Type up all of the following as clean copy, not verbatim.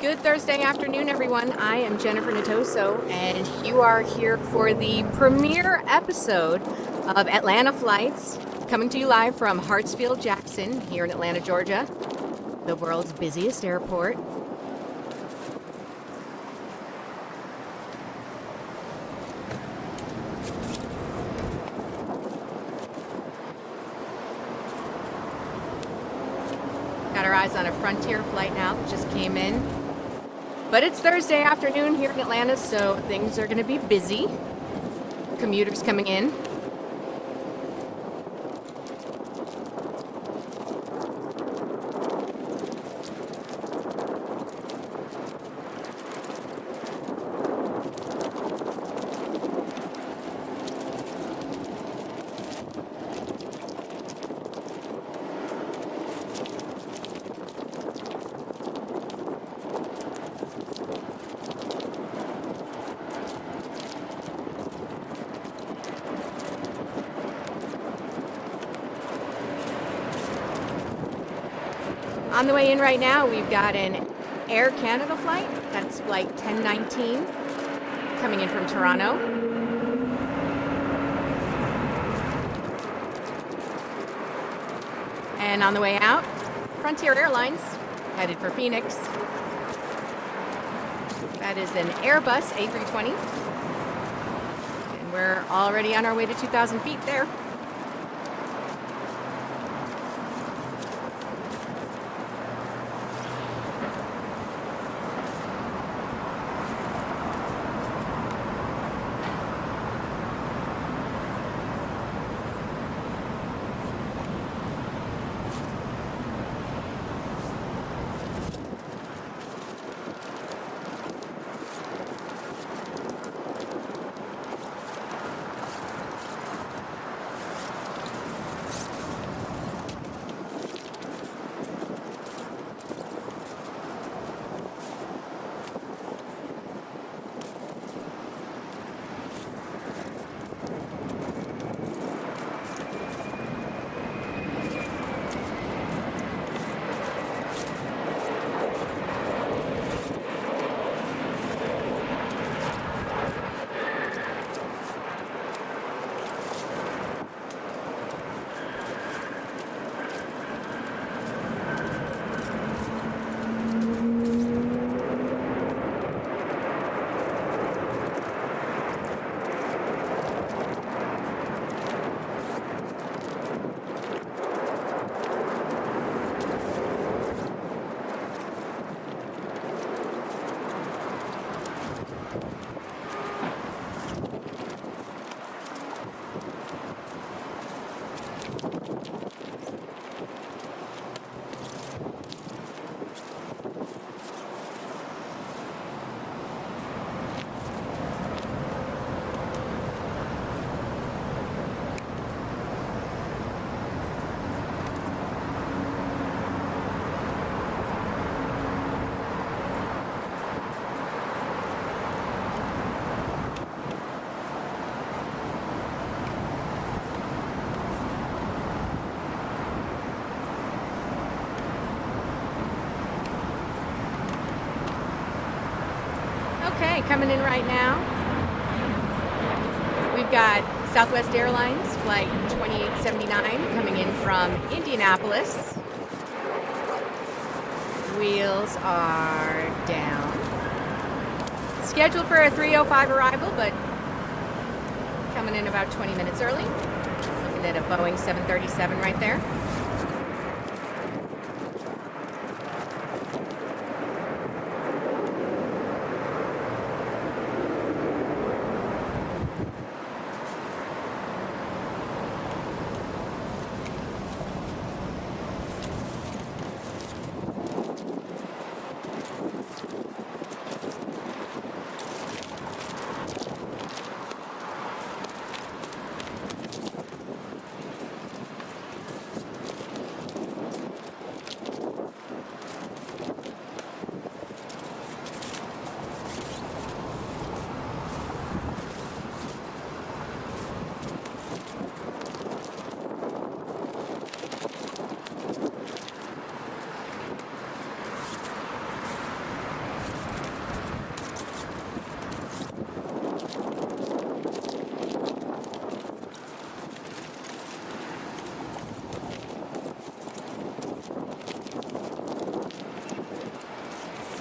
Good Thursday afternoon, everyone. I am Jennifer Nittoso, and you are here for the premiere episode of Atlanta Flights, coming to you live from Hartsfield-Jackson here in Atlanta, Georgia, the world's busiest airport. Got our eyes on a Frontier flight now that just came in. But it's Thursday afternoon here in Atlanta, so things are going to be busy. Commuters coming in. On the way in right now, we've got an Air Canada flight. That's flight 1019, coming in from Toronto. And on the way out, Frontier Airlines, headed for Phoenix. That is an Airbus A320. And we're already on our way to 2,000 feet there. Okay, coming in right now, we've got Southwest Airlines flight 2879 coming in from Indianapolis. Wheels are down. Scheduled for a 3:05 arrival, but coming in about 20 minutes early. Looking at a Boeing 737 right there.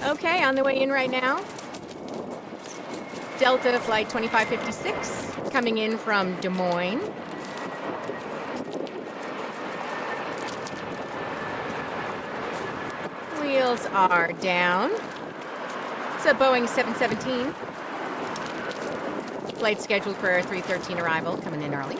Okay, on the way in right now. Delta Flight 2556 coming in from Des Moines. Wheels are down. It's a Boeing 717. Flight scheduled for a 3:13 arrival, coming in early.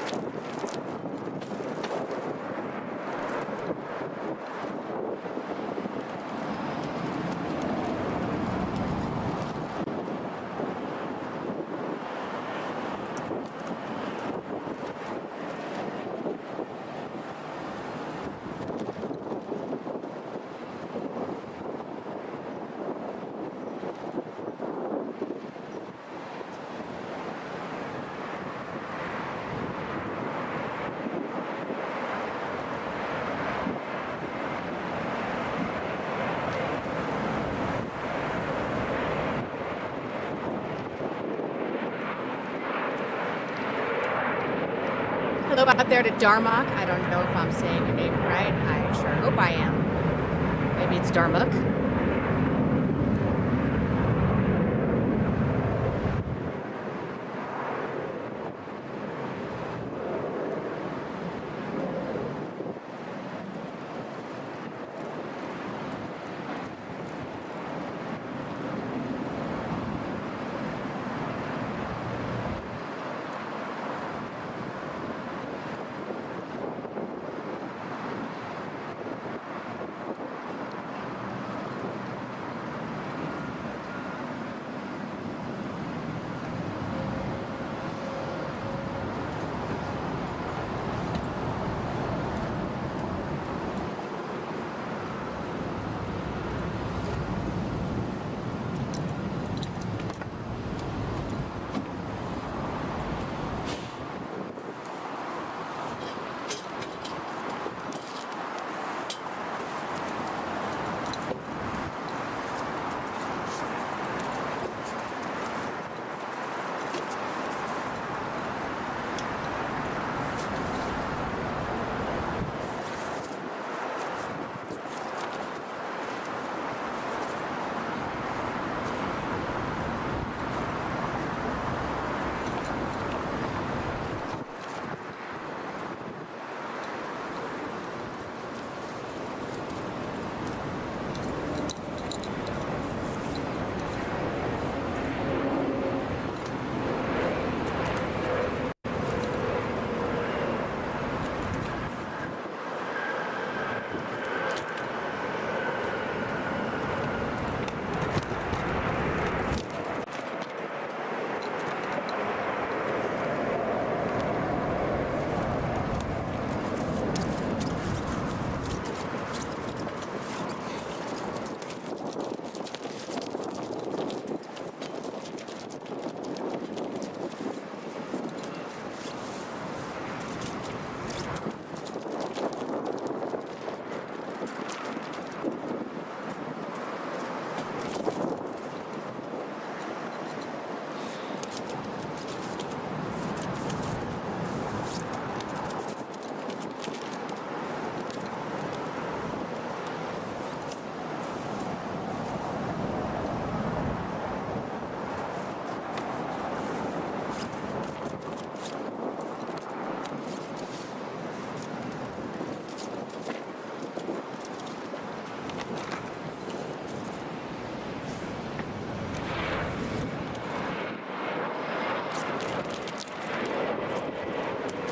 Hello out there to Darmok. I don't know if I'm saying your name right. I sure hope I am. Maybe it's Darmok.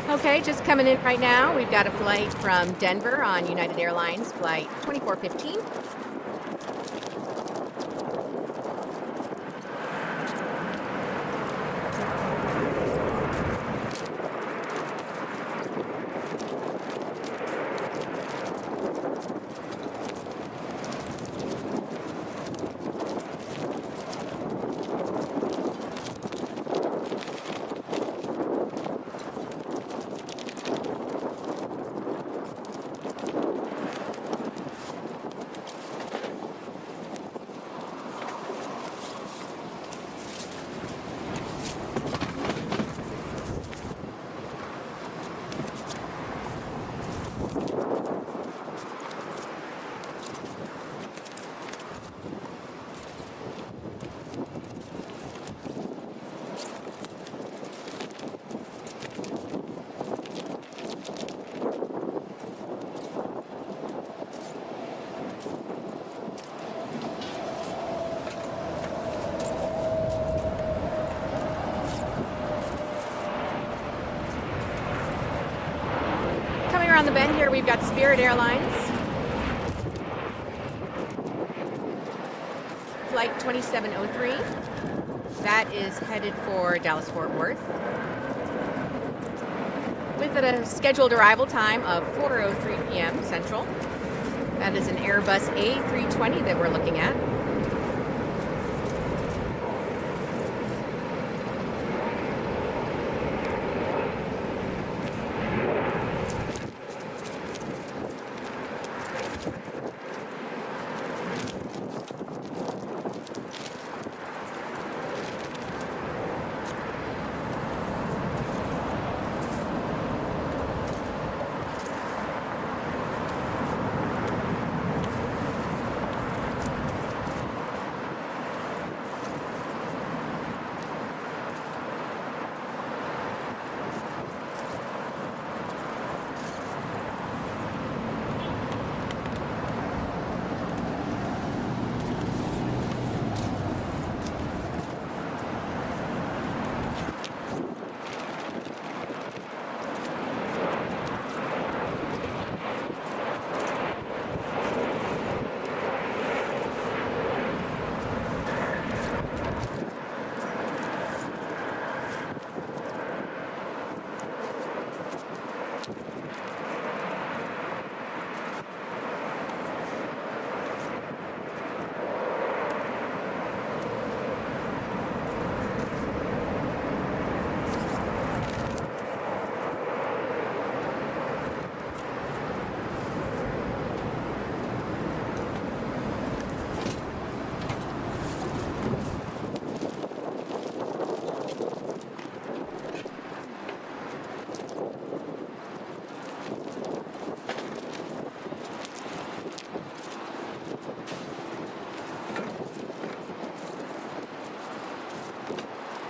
Okay, just coming in right now. We've got a flight from Denver on United Airlines, flight 2415. around the bend here, we've got Spirit Airlines. Flight 2703. That is headed for Dallas-Fort Worth, with a scheduled arrival time of 4:03 p.m. Central. That is an Airbus A320 that we're looking at.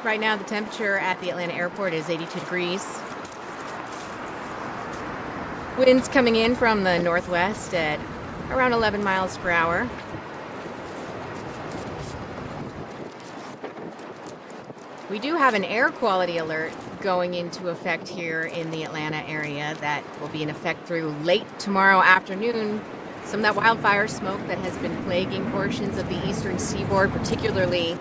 Right now, the temperature at the Atlanta airport is 82 degrees. Winds coming in from the northwest at around 11 miles per hour. We do have an air quality alert going into effect here in the Atlanta area that will be in effect through late tomorrow afternoon. Some of that wildfire smoke that has been plaguing portions of the eastern seaboard, particularly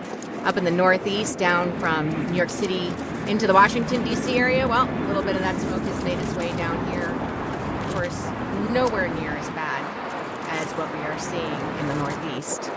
up in the northeast, down from New York City into the Washington, D.C. area. Well, a little bit of that smoke has made its way down here. Of course, nowhere near as bad as what we are seeing in the northeast.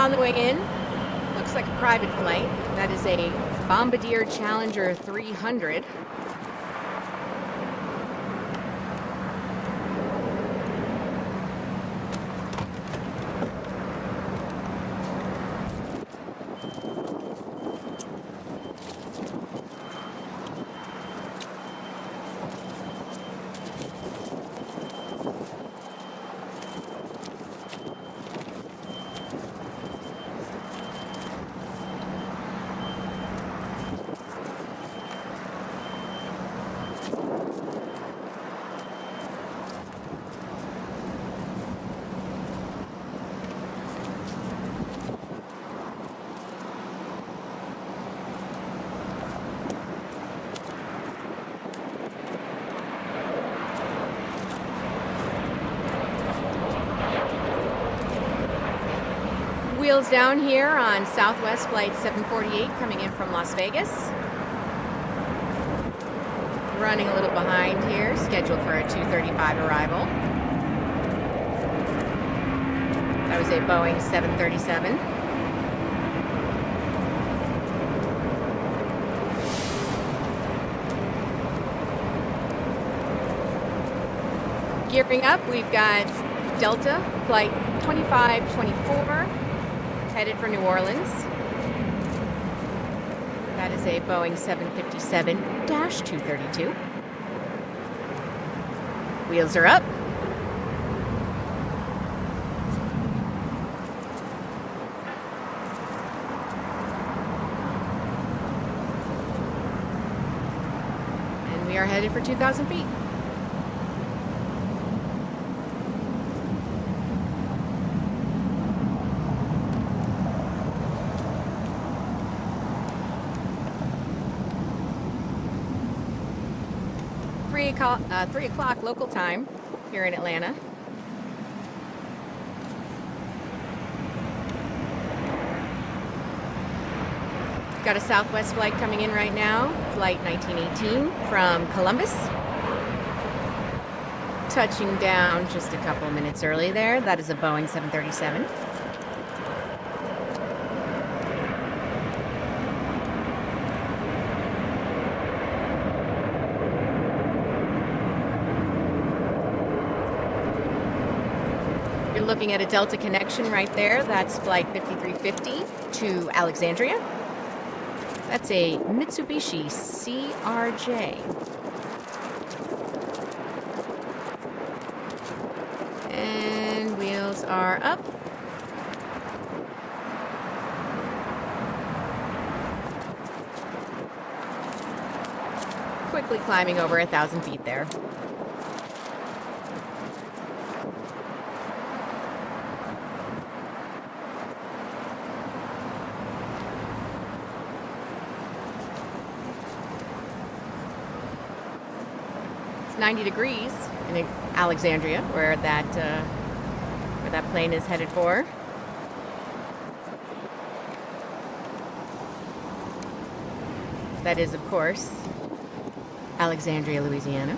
On the way in, looks like a private flight. That is a Bombardier Challenger 300. Wheels down here on Southwest Flight 748 coming in from Las Vegas. Running a little behind here, scheduled for a 2:35 arrival. That was a Boeing 737. Gearing up, we've got Delta Flight 2524. Headed for New Orleans. That is a Boeing 757-232. Wheels are up. And we are headed for 2,000 feet. Three o'clock local time here in Atlanta. Got a Southwest flight coming in right now, flight 1918 from Columbus. Touching down just a couple minutes early there. That is a Boeing 737. Looking at a Delta connection right there. That's flight 5350 to Alexandria. That's a Mitsubishi CRJ. And wheels are up. Quickly climbing over 1,000 feet there. It's 90 degrees in Alexandria, where that plane is headed for. That is, of course, Alexandria, Louisiana.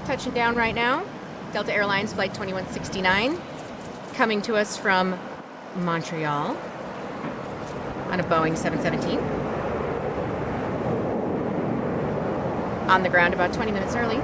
Touching down right now, Delta Airlines Flight 2169, coming to us from Montreal on a Boeing 717. On the ground about 20 minutes early.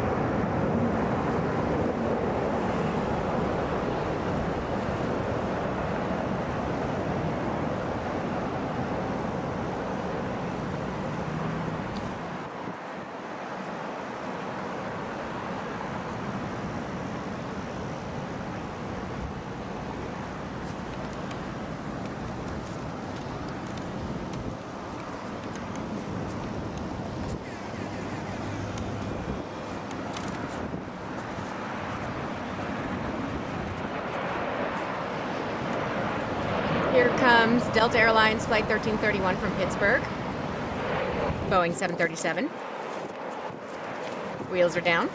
Here comes Delta Airlines Flight 1331 from Pittsburgh, Boeing 737. Wheels are down.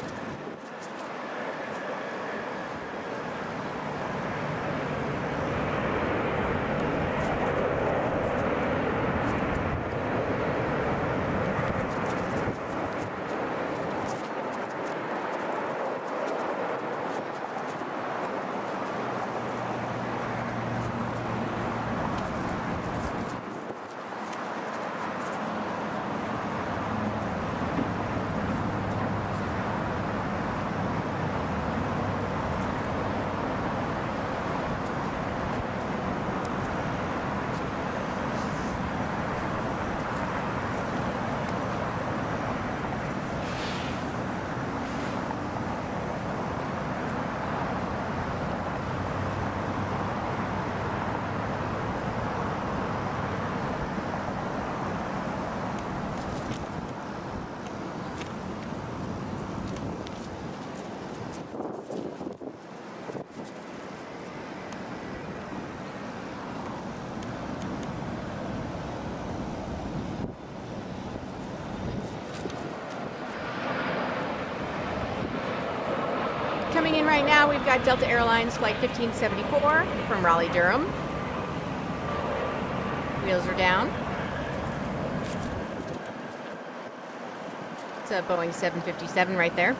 right now, we've got Delta Airlines Flight 1574 from Raleigh-Durham. Wheels are down. It's a Boeing 757 right there.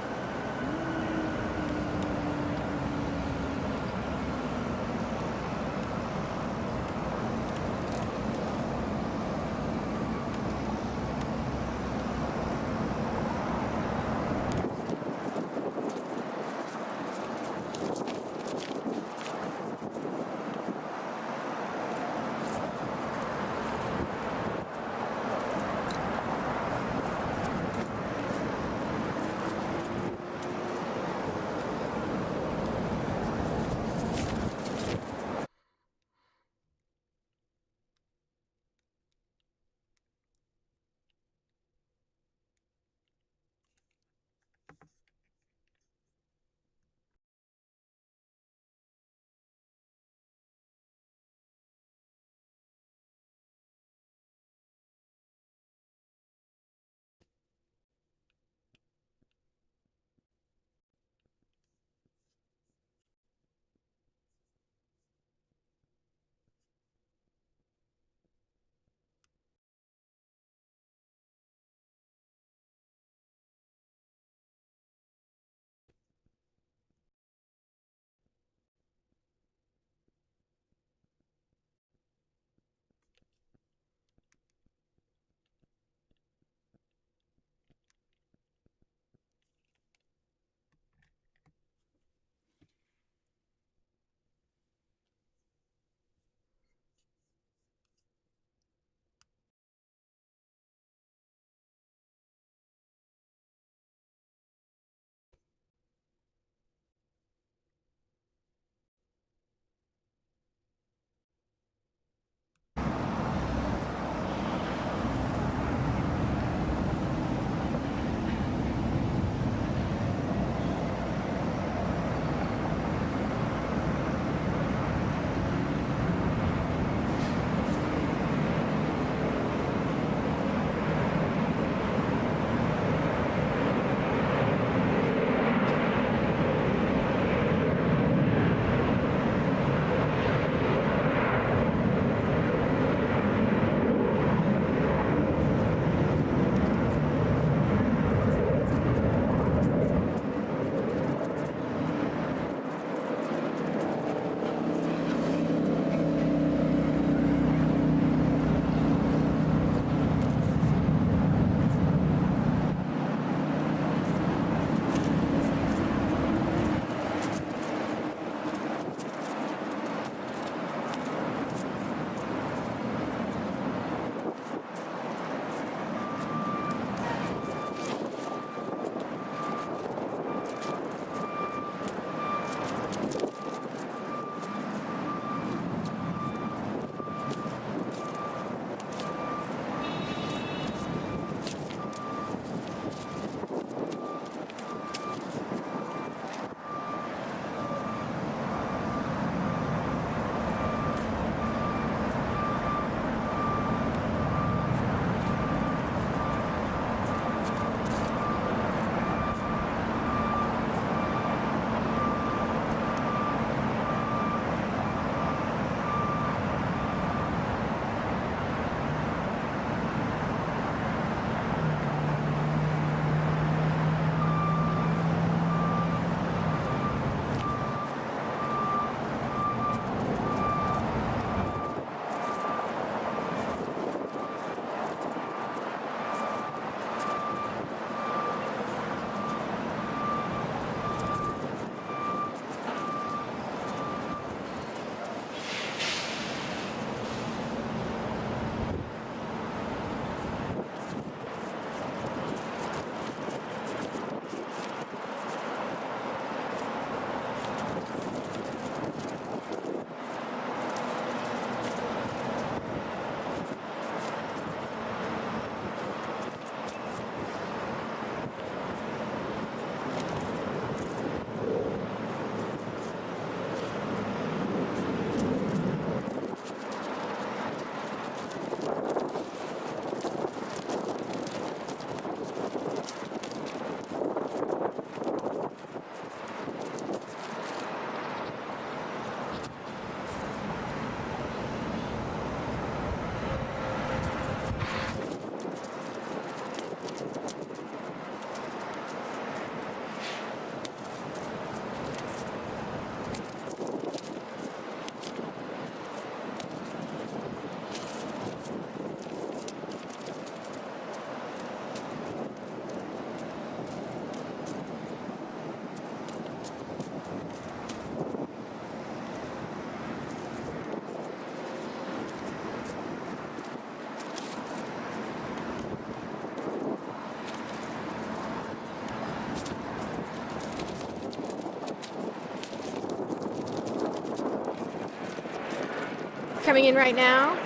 Coming in right now,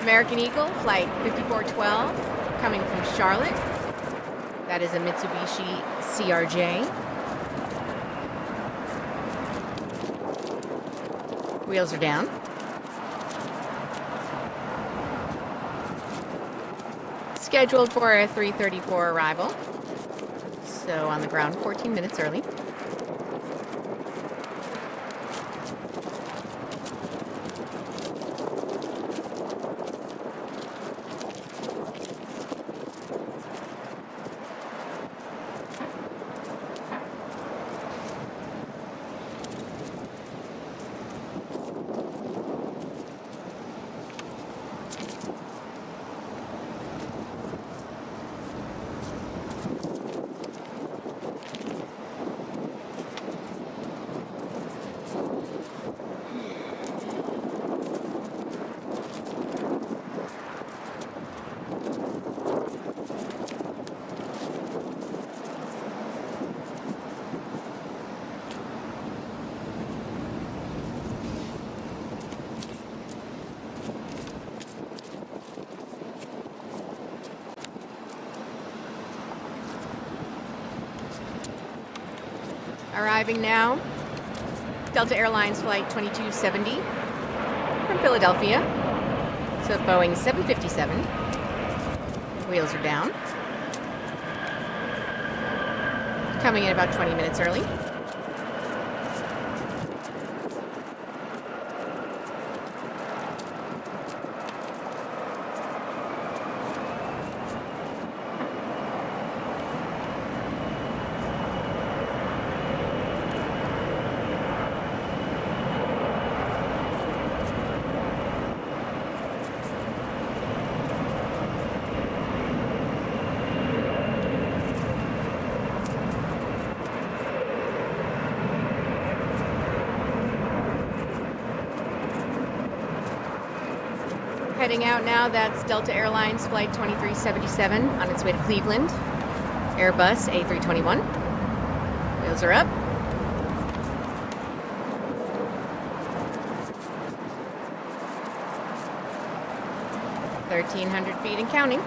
American Eagle, flight 5412, coming from Charlotte. That is a Mitsubishi CRJ. Wheels are down. Scheduled for a 3:34 arrival. So on the ground 14 minutes early. Arriving now, Delta Airlines Flight 2270 from Philadelphia. So Boeing 757. Wheels are down. Coming in about 20 minutes early. Heading out now, that's Delta Airlines Flight 2377 on its way to Cleveland. Airbus A321. Wheels are up. (1,300 feet and counting).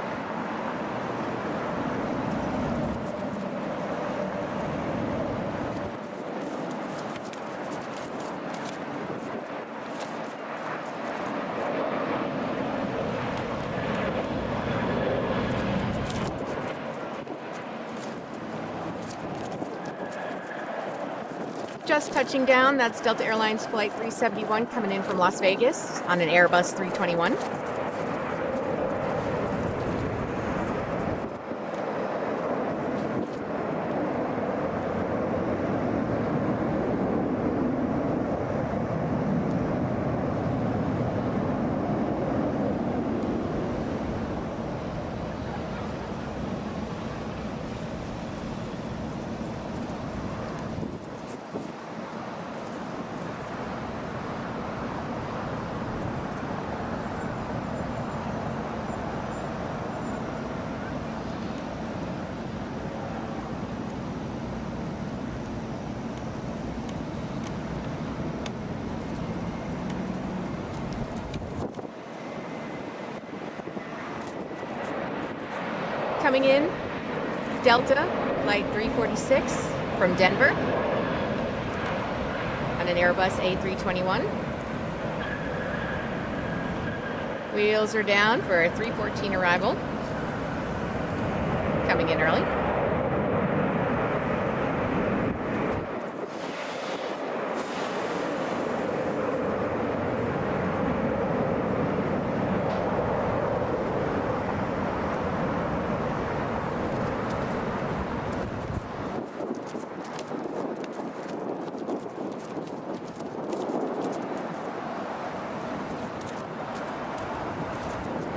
Just touching down, that's Delta Airlines Flight 371 coming in from Las Vegas on an Airbus 321. Coming in, Delta, Flight 346 from Denver on an Airbus A321. Wheels are down for a 3:14 arrival. Coming in early.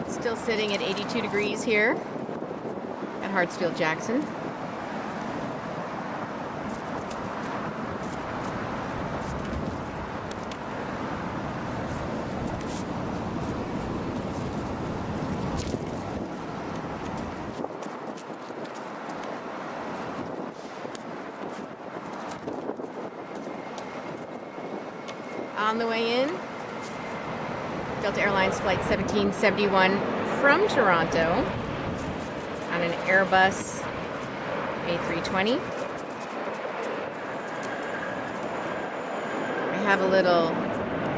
Still sitting at 82 degrees here at Hartsfield-Jackson. On the way in, Delta Airlines Flight 1771 from Toronto on an Airbus A320. We have a little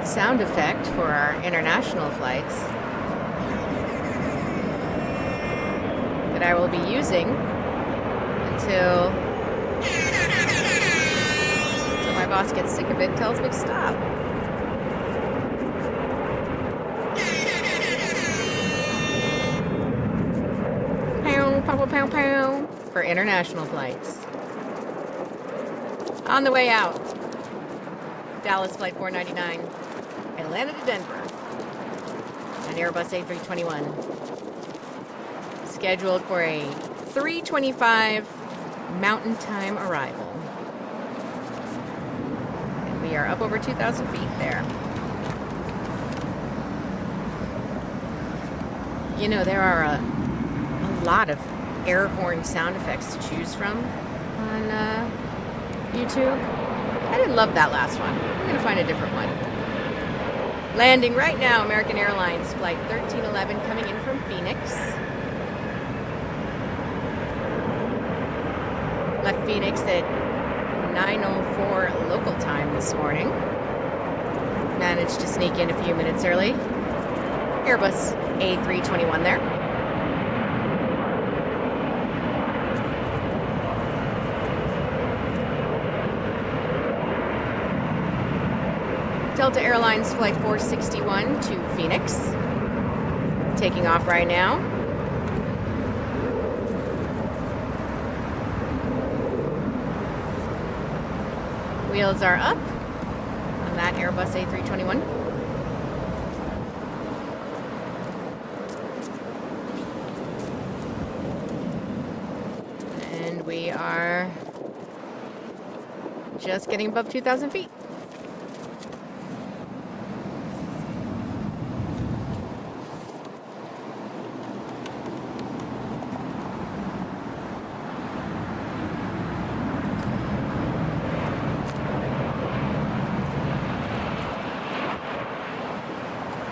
sound effect for our international flights that I will be using until my boss gets sick of it and tells me to stop. Pow, pow, pow, pow, for international flights. On the way out, Dallas Flight 499, Atlanta to Denver, an Airbus A321, scheduled for a 3:25 Mountain Time arrival. And we are up over 2,000 feet there. You know, there are a lot of air horn sound effects to choose from on YouTube. I didn't love that last one. I'm going to find a different one. Landing right now, American Airlines Flight 1311 coming in from Phoenix. Left Phoenix at 9:04 local time this morning. Managed to sneak in a few minutes early. Airbus A321 there. Delta Airlines Flight 461 to Phoenix. Taking off right now. Wheels are up on that Airbus A321. And we are just getting above 2,000 feet.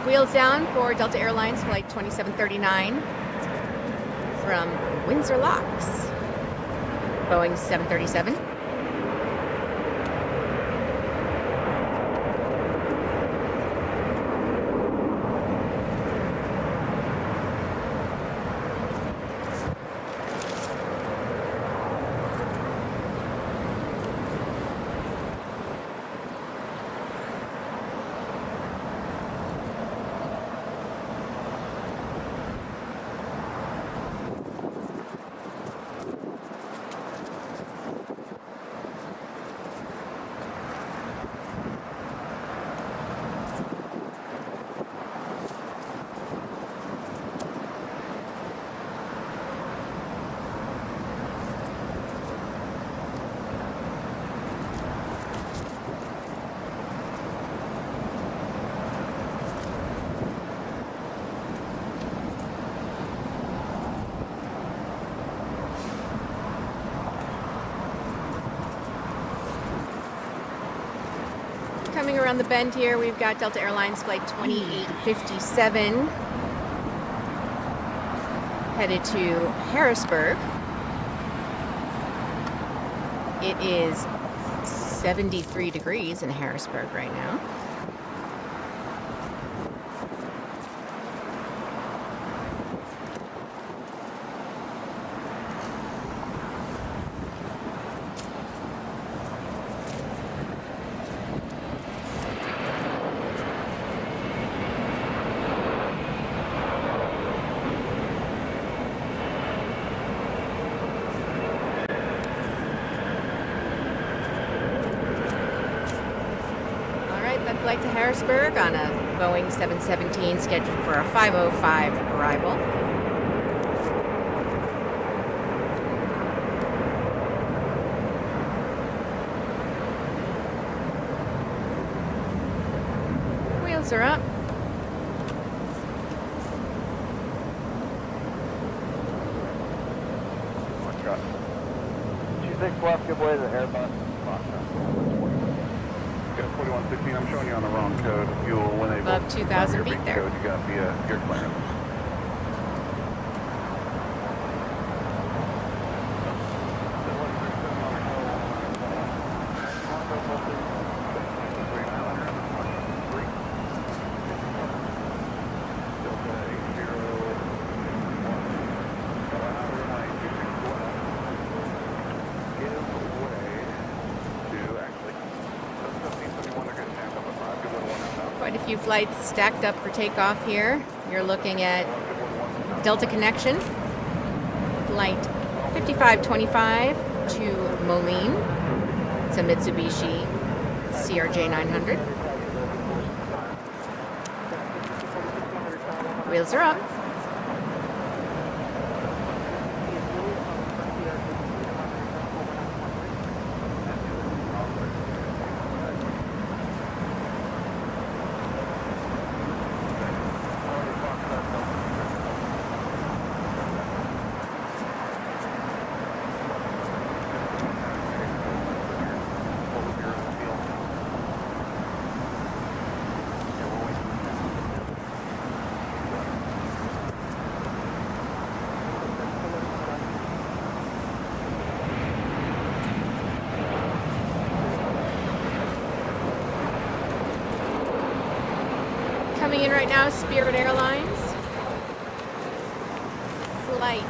Wheels down for Delta Airlines Flight 2739 from Windsor Locks, Boeing 737. Coming around the bend here, we've got Delta Airlines Flight 2857 headed to Harrisburg. It is 73 degrees in Harrisburg right now. Flight to Harrisburg on a Boeing 717 scheduled for a 5:05 arrival. Wheels are up. Do you think we'll have to give way to the Airbus? Good. 4116, I'm showing you on the wrong code. You'll enable above 2,000 feet there. code. You got the your clearance. Quite a few flights stacked up for takeoff here. You're looking at Delta Connection, flight 5525 to Moline. It's a Mitsubishi CRJ 900. Wheels are up. Coming in right now, Spirit Airlines, flight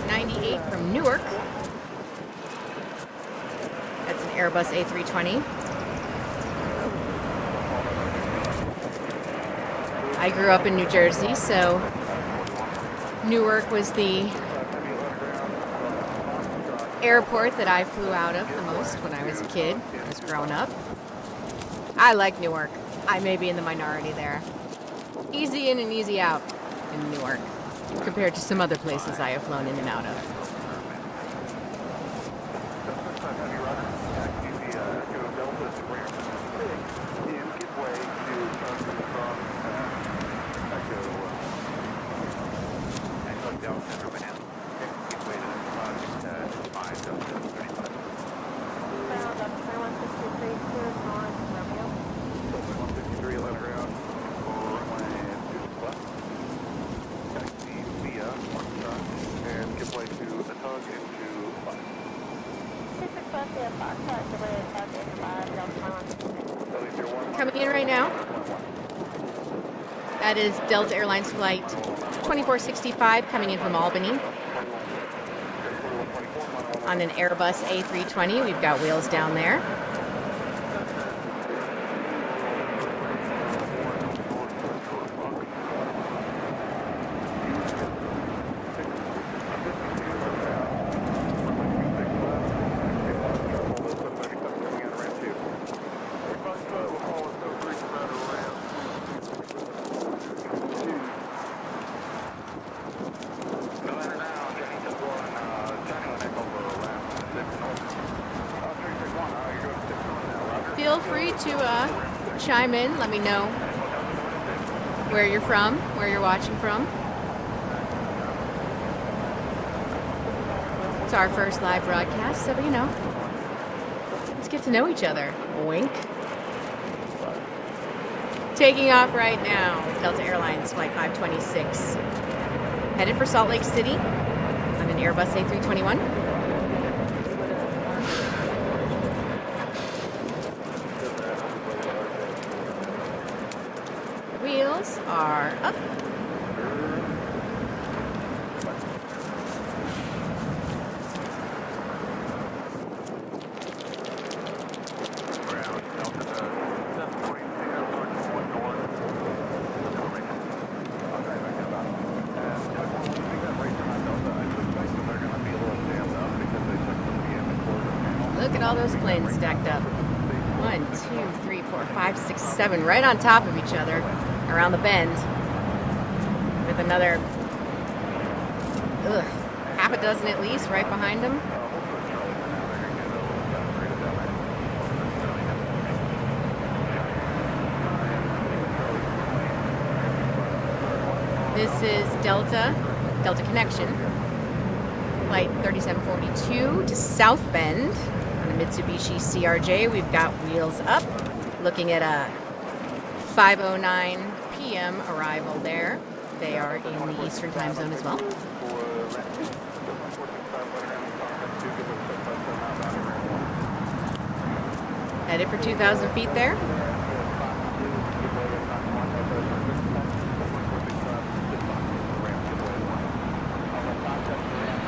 98 from Newark. That's an Airbus A320. I grew up in New Jersey, so Newark was the airport that I flew out of the most when I was a kid. I was growing up. I like Newark. I may be in the minority there. Easy in and easy out in Newark compared to some other places I have flown in and out of. Coming in right now, that is Delta Airlines flight 2465 coming in from Albany on an Airbus A320. We've got wheels down there. Feel free to chime in. Let me know where you're from, where you're watching from. It's our first live broadcast, so you know, let's get to know each other. Wink. Taking off right now, Delta Airlines flight 526, headed for Salt Lake City on an Airbus A321. Wheels are up. Look at all those planes stacked up. 1, 2, 3, 4, 5, 6, 7, right on top of each other around the bend, with another half a dozen at least right behind them. This is Delta Connection, flight 3742 to South Bend on a Mitsubishi CRJ. We've got wheels up, Looking at a 5:09 p.m. arrival there. They are in the Eastern time zone as well. Headed for 2,000 feet there.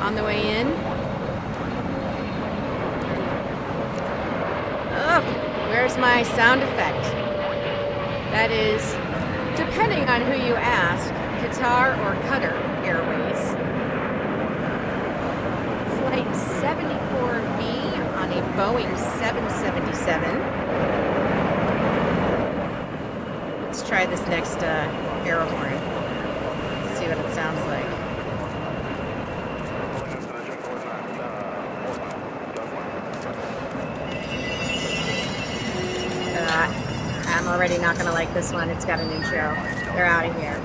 On the way in. Oh, where's my sound effect? That is, depending on who you ask, Qatar or Qatar Airways. Flight 74B on a Boeing 777. Let's try this next air horn. See what it sounds like. I'm already not going to like this one. It's got an intro. They're out of here.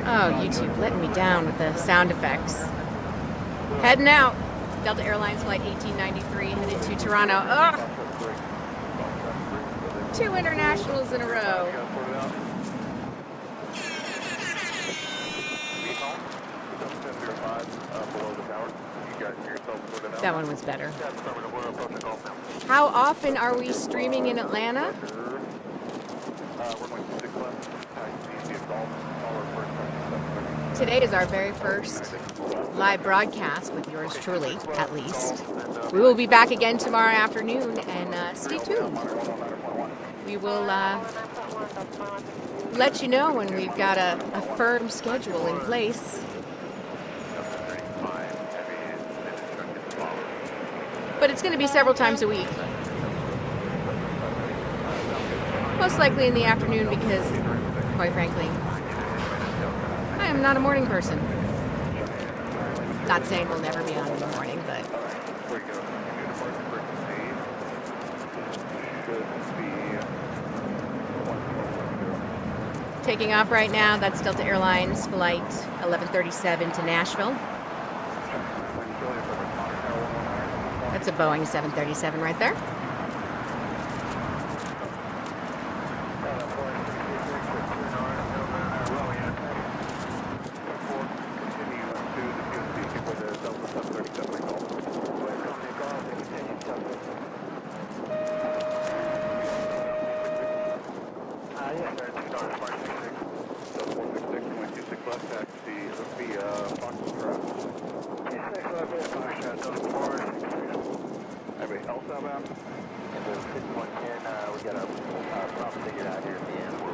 Oh, YouTube letting me down with the sound effects. Heading out. Delta Airlines Flight 1893 headed to Toronto. Ugh! 2 internationals in a row. That one was better. How often are we streaming in Atlanta? Today is our very first live broadcast with yours truly, at least. We will be back again tomorrow afternoon, and stay tuned. We will let you know when we've got a firm schedule in place. But it's going to be several times a week. Most likely in the afternoon because, quite frankly, I am not a morning person. Not saying we'll never be on in the morning, but... Taking off right now, that's Delta Airlines Flight 1137 to Nashville. That's a Boeing 737 right there.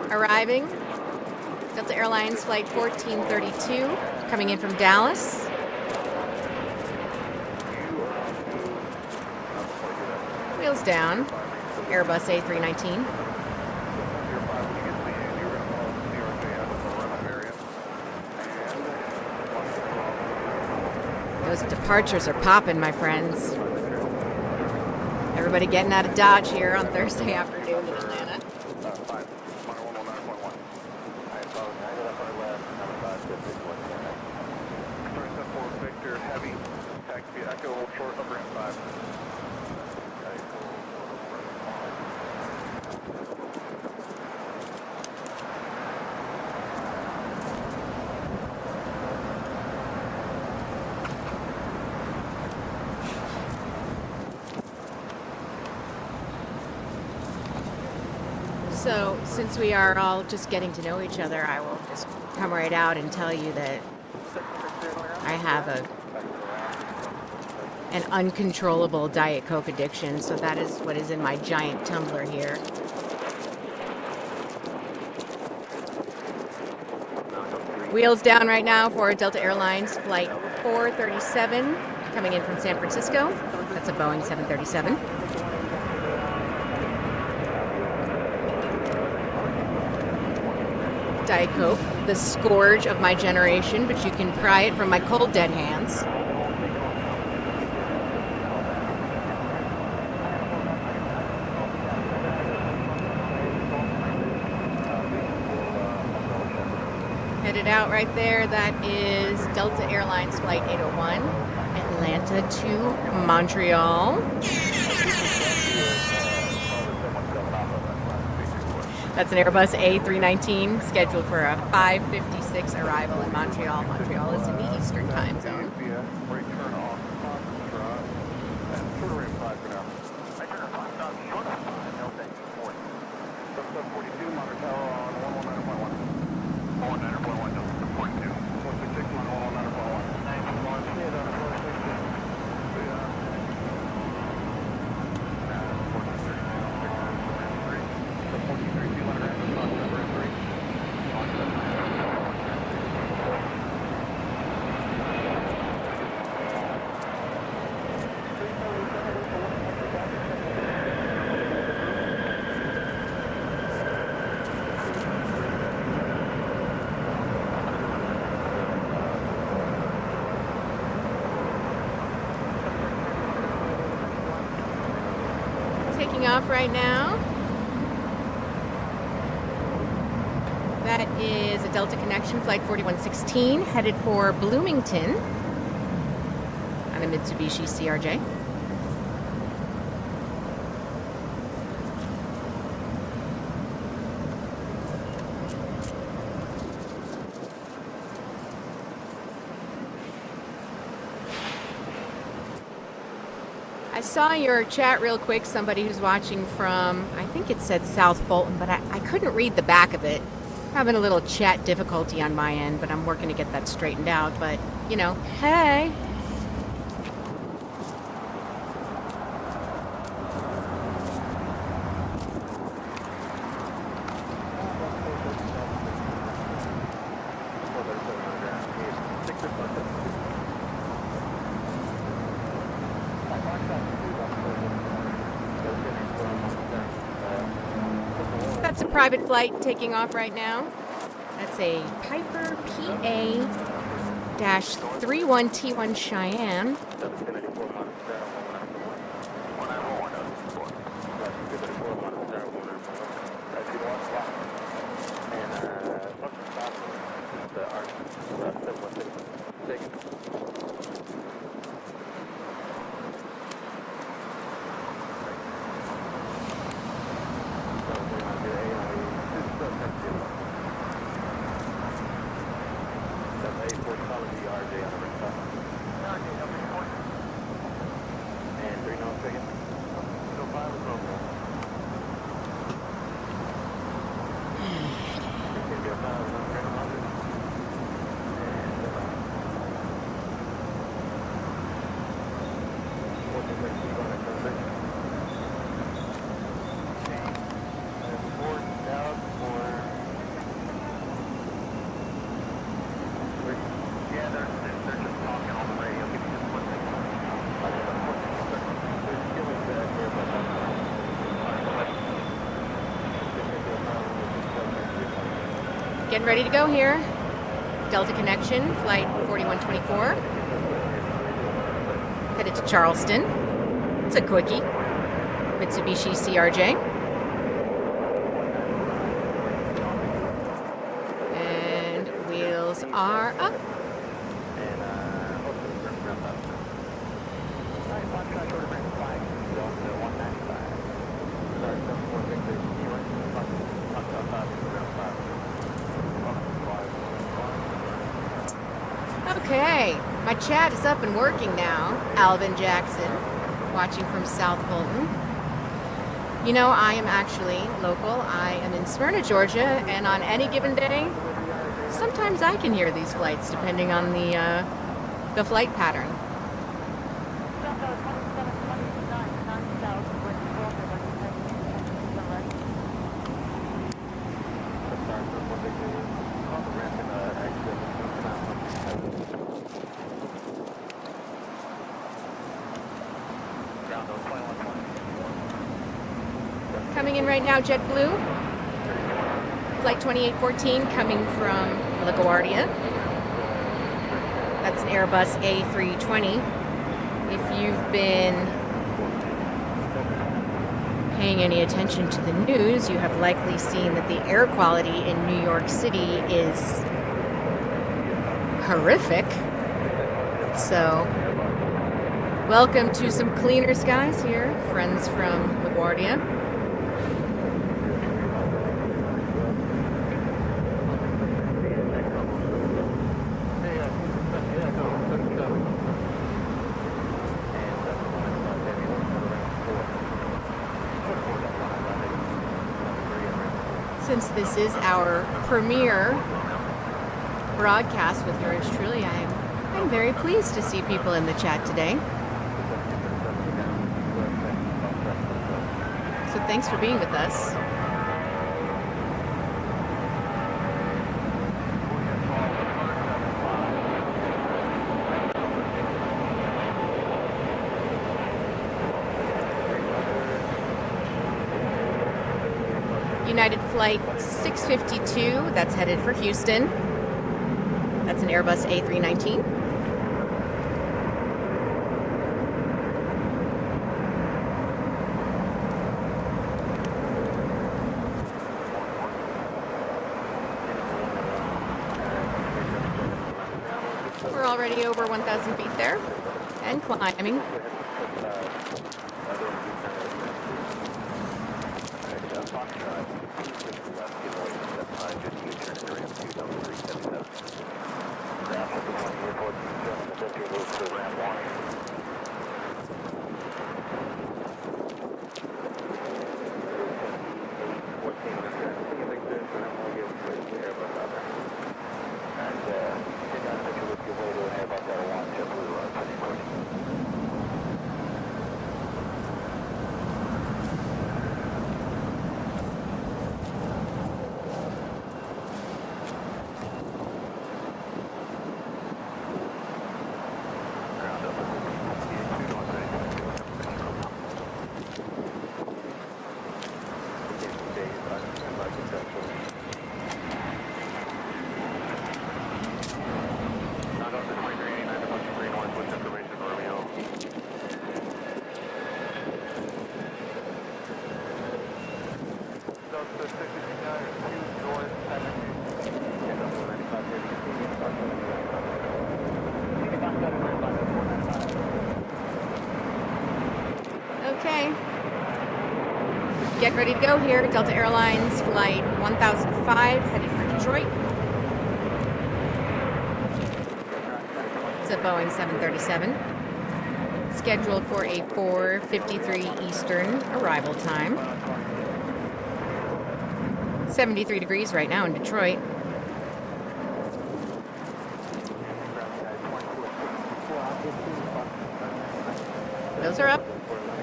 Arriving, Delta Airlines Flight 1432, coming in from Dallas. Wheels down, Airbus A319. Those departures are popping, my friends. Everybody getting out of Dodge here on Thursday afternoon in Atlanta. So, since we are all just getting to know each other, I will just come right out and tell you that I have an uncontrollable Diet Coke addiction, so that is what is in my giant tumbler here. Wheels down right now for Delta Airlines Flight 437, coming in from San Francisco. That's a Boeing 737. Diet Coke, the scourge of my generation, but you can pry it from my cold, dead hands. Headed out right there, that is Delta Airlines Flight 801, Atlanta to Montreal. That's an Airbus A319 scheduled for a 5:56 arrival in Montreal. Montreal is in the Eastern time zone. Right turn off. And shorter range 5 for now. Right turn 5, short 5, no thank you, 40. Sub 42, monitor tower on 119.1. 119.1, no, 42. 166 on 119.1. 91, cleared on 466. Taking off right now. That is a Delta Connection Flight 4116 headed for Bloomington on a Mitsubishi CRJ. I saw your chat real quick, somebody who's watching from, I think it said South Fulton, but I couldn't read the back of it. Having a little chat difficulty on my end, but I'm working to get that straightened out. But, you know, hey. That's a private flight taking off right now. That's a Piper PA-31T1 Cheyenne. Getting ready to go here. Delta Connection, flight 4124. Headed to Charleston. It's a quickie. Mitsubishi CRJ. And wheels are up. Okay, my chat is up and working now. Alvin Jackson, watching from South Fulton. You know, I am actually local. I am in Smyrna, Georgia, and on any given day, sometimes I can hear these flights depending on the flight pattern. Coming in right now, JetBlue, flight 2814 coming from LaGuardia. That's an Airbus A320. If you've been paying any attention to the news, you have likely seen that the air quality in New York City is horrific. So, welcome to some cleaner skies here, friends from LaGuardia. Since this is our premiere broadcast with yours truly, I'm very pleased to see people in the chat today. So thanks for being with us. United Flight 652, that's headed for Houston. That's an Airbus A319. We're already over 1,000 feet there and climbing. Okay. Get ready to go here. Delta Airlines flight 1005 headed for Detroit. It's a Boeing 737. Scheduled for a 4:53 Eastern arrival time. 73 degrees right now in Detroit. Those are up,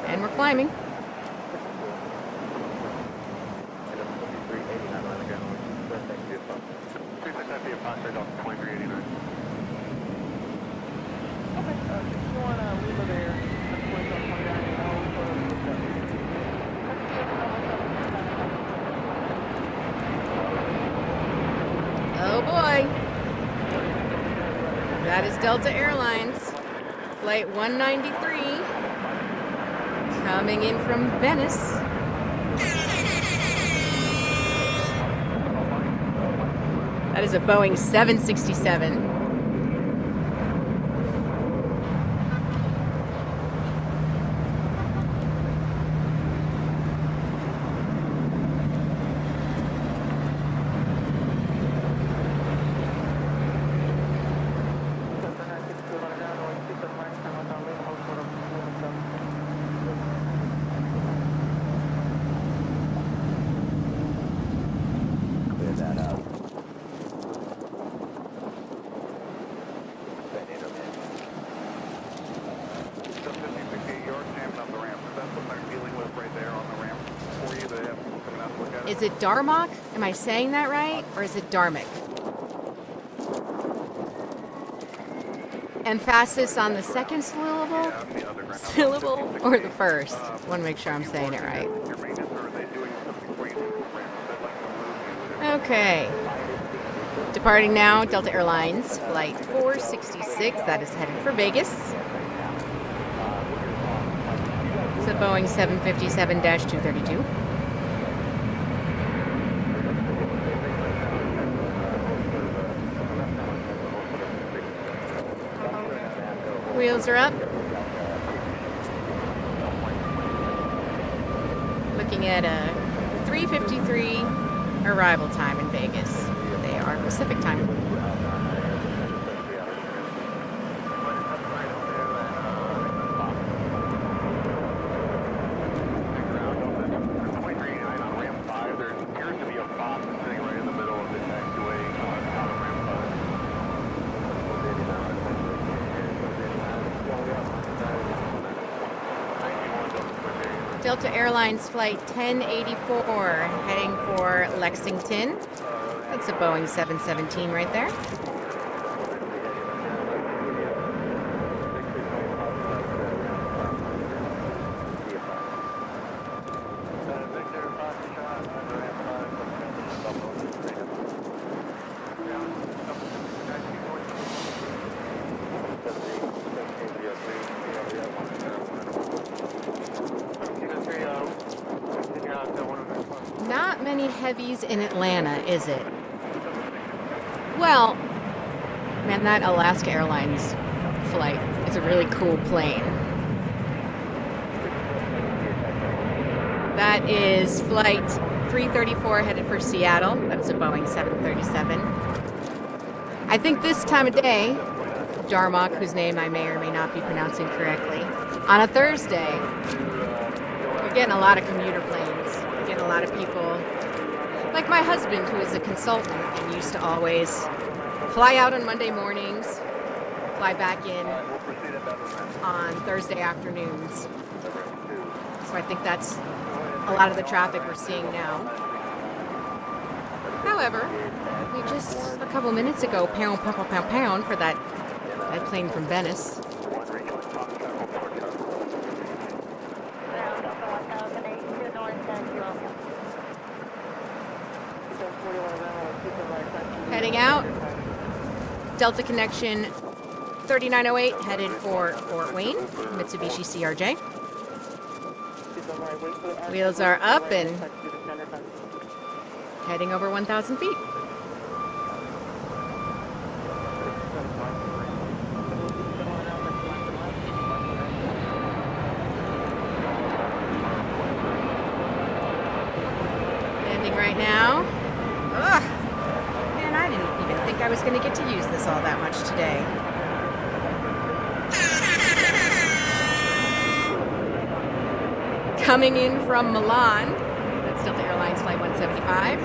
and we're climbing. Oh boy. That is Delta Airlines, flight 193, coming in from Venice. That is a Boeing 767. Is it Darmok? Am I saying that right? Or is it Darmic? Emphasis on the second syllable or the first? I want to make sure I'm saying it right. Okay. Departing now, Delta Airlines, flight 466, that is headed for Vegas. It's a Boeing 757-232. Wheels are up. Looking at a 3:53 arrival time in Vegas. They are Pacific time. Delta Airlines Flight 1084 heading for Lexington. That's a Boeing 717 right there. Not many heavies in Atlanta, is it? Well, man, that Alaska Airlines flight is a really cool plane. That is Flight 334 headed for Seattle. That's a Boeing 737. I think this time of day, Jarmock, whose name I may or may not be pronouncing correctly, on a Thursday, you're getting a lot of commuter planes. You're getting a lot of people, like my husband, who is a consultant and used to always fly out on Monday mornings, fly back in on Thursday afternoons. So I think that's a lot of the traffic we're seeing now. However, we just a couple minutes ago, pound for that plane from Venice. Heading out, Delta Connection 3908 headed for Fort Wayne, Mitsubishi CRJ. Wheels are up and heading over 1,000 feet. Landing right now. Ugh. Man, I didn't even think I was going to get to use this all that much today. Coming in from Milan, that's Delta Airlines Flight 175.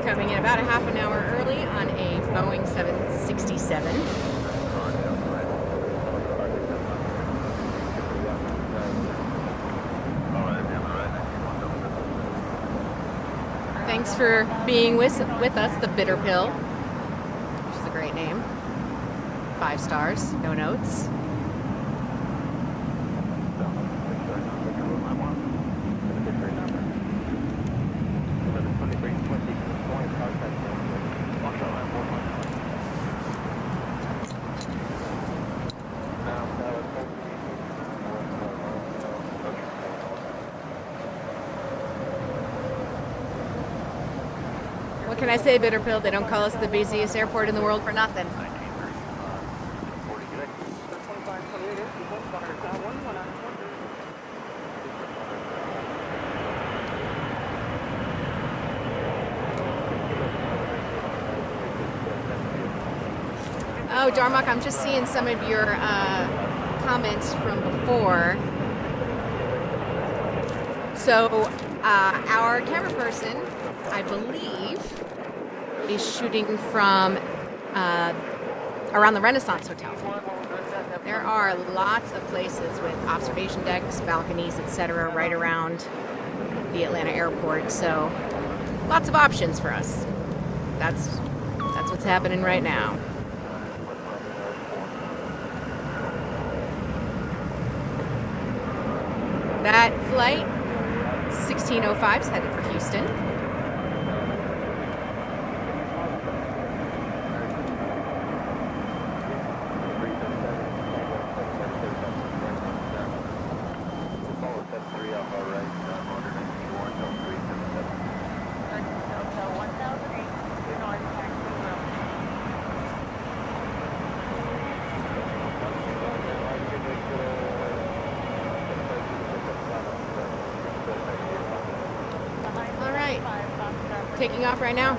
Coming in about a half an hour early on a Boeing 767. Thanks for being with us, the Bitter Pill, which is a great name. 5 stars, no notes. What can I say, Bitter Pill? They don't call us the busiest airport in the world for nothing. Oh, Darmok, I'm just seeing some of your comments from before. So, our camera person, I believe, is shooting from around the Renaissance Hotel. There are lots of places with observation decks, balconies, etc. right around the Atlanta airport, so lots of options for us. That's what's happening right now. That flight, 1605, is headed for Houston. Taking off right now.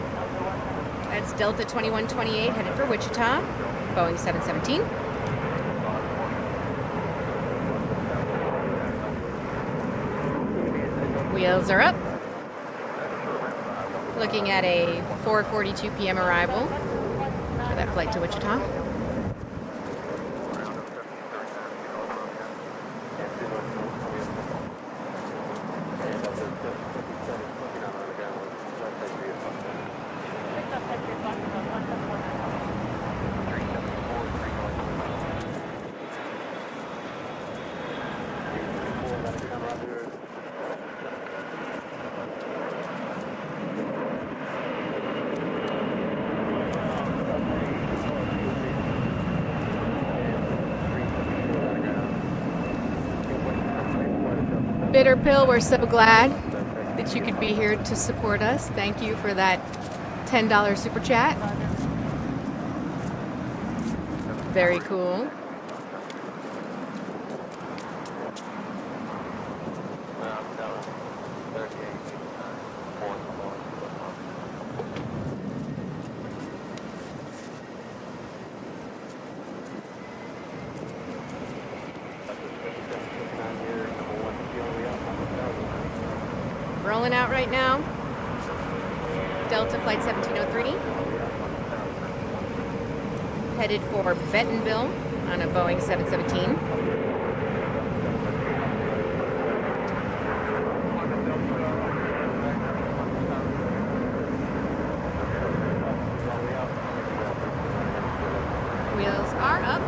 That's Delta 2128 headed for Wichita, Boeing 717. Wheels are up. Looking at a 4:42 p.m. arrival for that flight to Wichita. Bitter Pill, we're so glad that you could be here to support us. Thank you for that $10 super chat. Very cool. Rolling out right now. Delta Flight 1703. Headed for Bentonville on a Boeing 717. Wheels are up.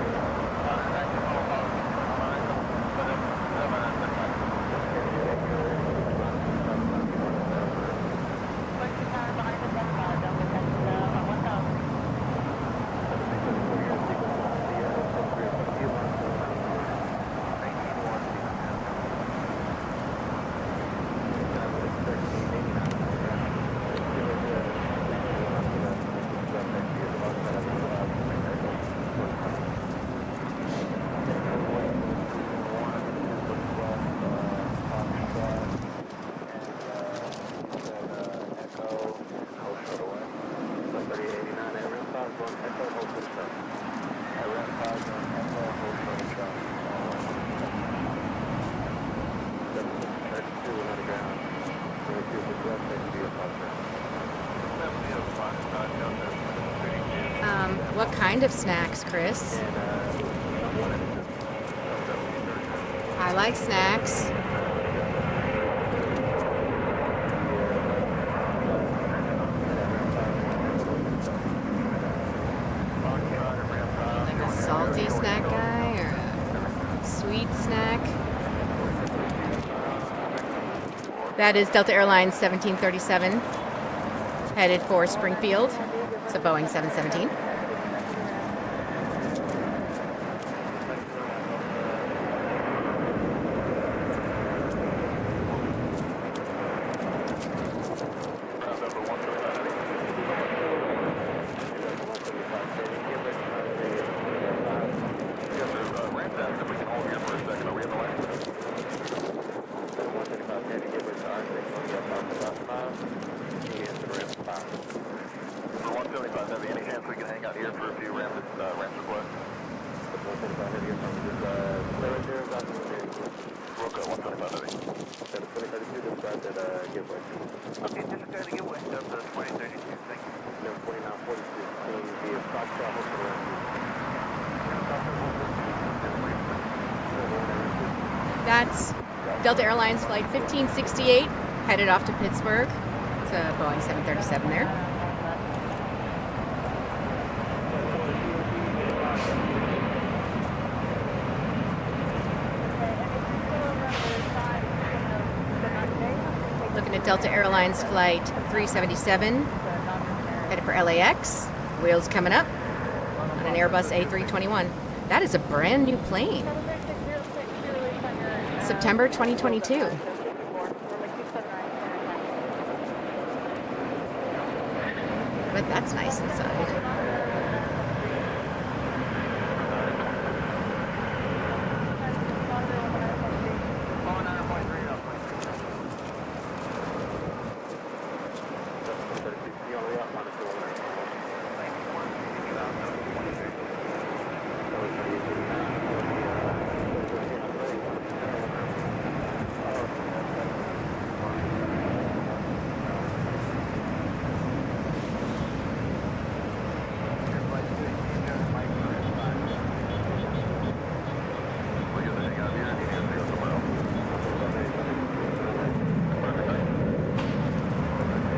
What kind of snacks, Chris? I like snacks. Like a salty snack guy or a sweet snack? That is Delta Airlines 1737, headed for Springfield. It's a Boeing 717. That's Delta Airlines Flight 1568, headed off to Pittsburgh. It's a Boeing 737 there. Looking at Delta Airlines Flight 377, headed for LAX. Wheels coming up on an Airbus A321. That is a brand new plane. September 2022. But that's nice inside.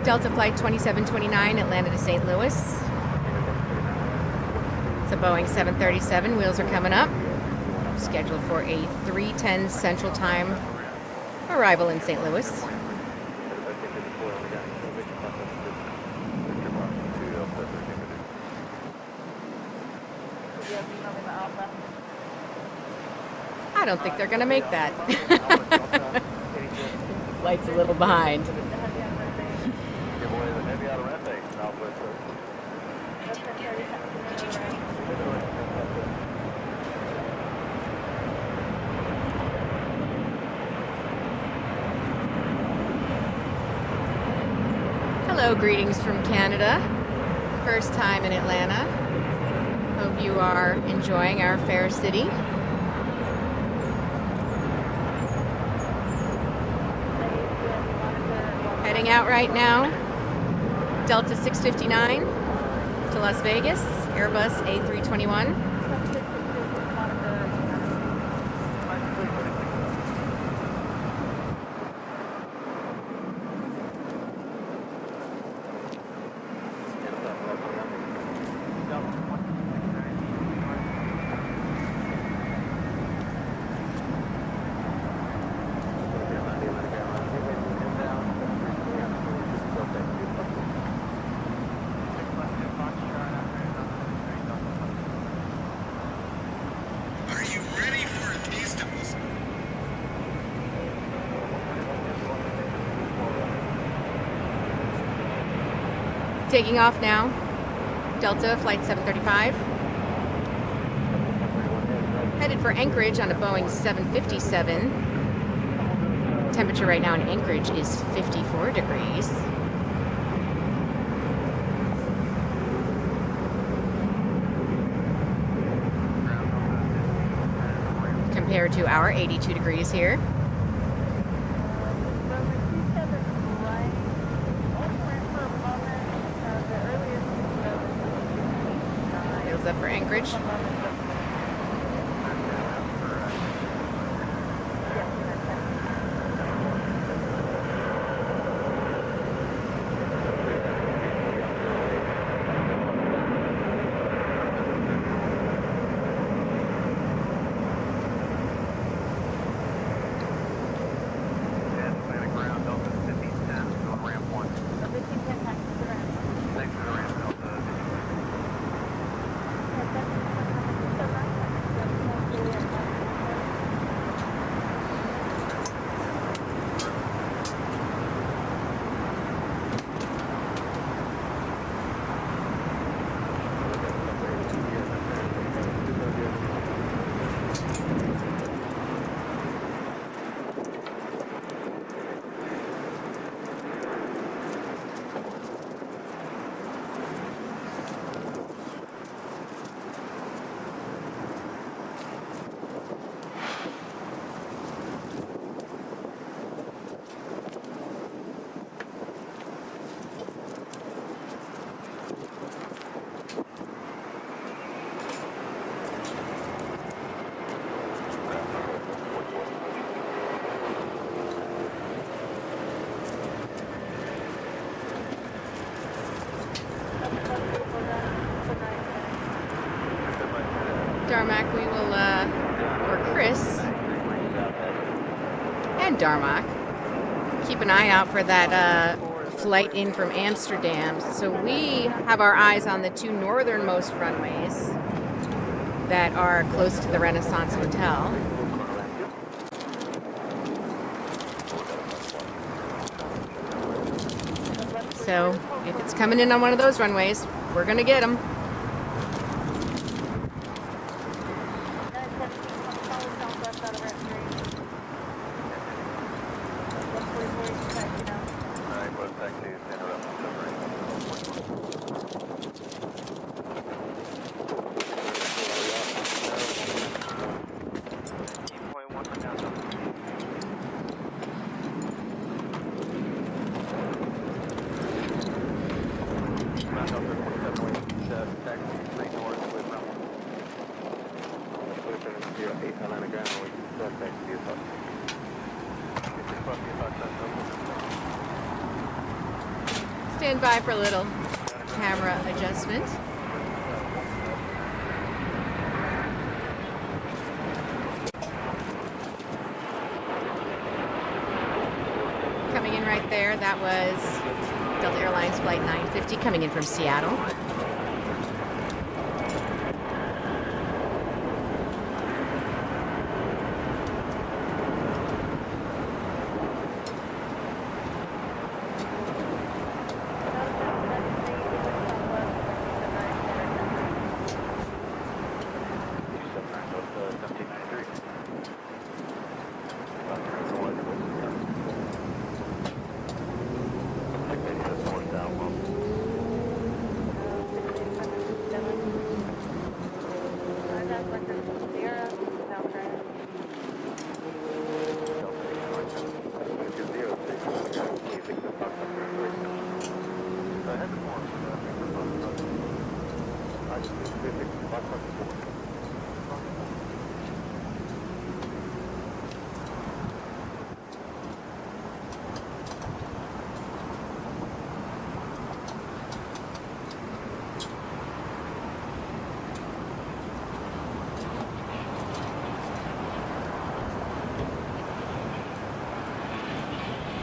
Delta Flight 2729, Atlanta to St. Louis. It's a Boeing 737. Wheels are coming up. Scheduled for a 3:10 Central Time arrival in St. Louis. I don't think they're going to make that. Flight's a little behind. Give away the heavy out of Rente, Southwest. Hello, greetings from Canada. First time in Atlanta. Hope you are enjoying our fair city. Heading out right now, Delta 659 to Las Vegas, Airbus A321. Taking off now, Delta Flight 735. Headed for Anchorage on a Boeing 757. Temperature right now in Anchorage is 54 degrees. Compared to our 82 degrees here. Up for Anchorage. Darmac, we will, or Chris and Darmac, keep an eye out for that flight in from Amsterdam. So we have our eyes on the two northernmost runways that are close to the Renaissance Hotel. So if it's coming in on one of those runways, we're going to get them. Stand by for a little camera adjustment. Coming in right there, that was Delta Airlines Flight 950 coming in from Seattle.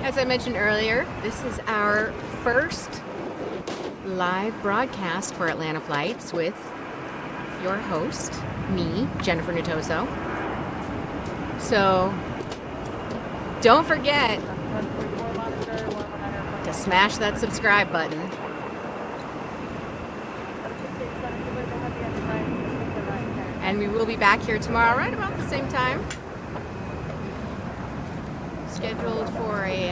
As I mentioned earlier, this is our first live broadcast for Atlanta Flights with your host, me, Jennifer Nittoso. So don't forget to smash that subscribe button. And we will be back here tomorrow right about the same time. Scheduled for a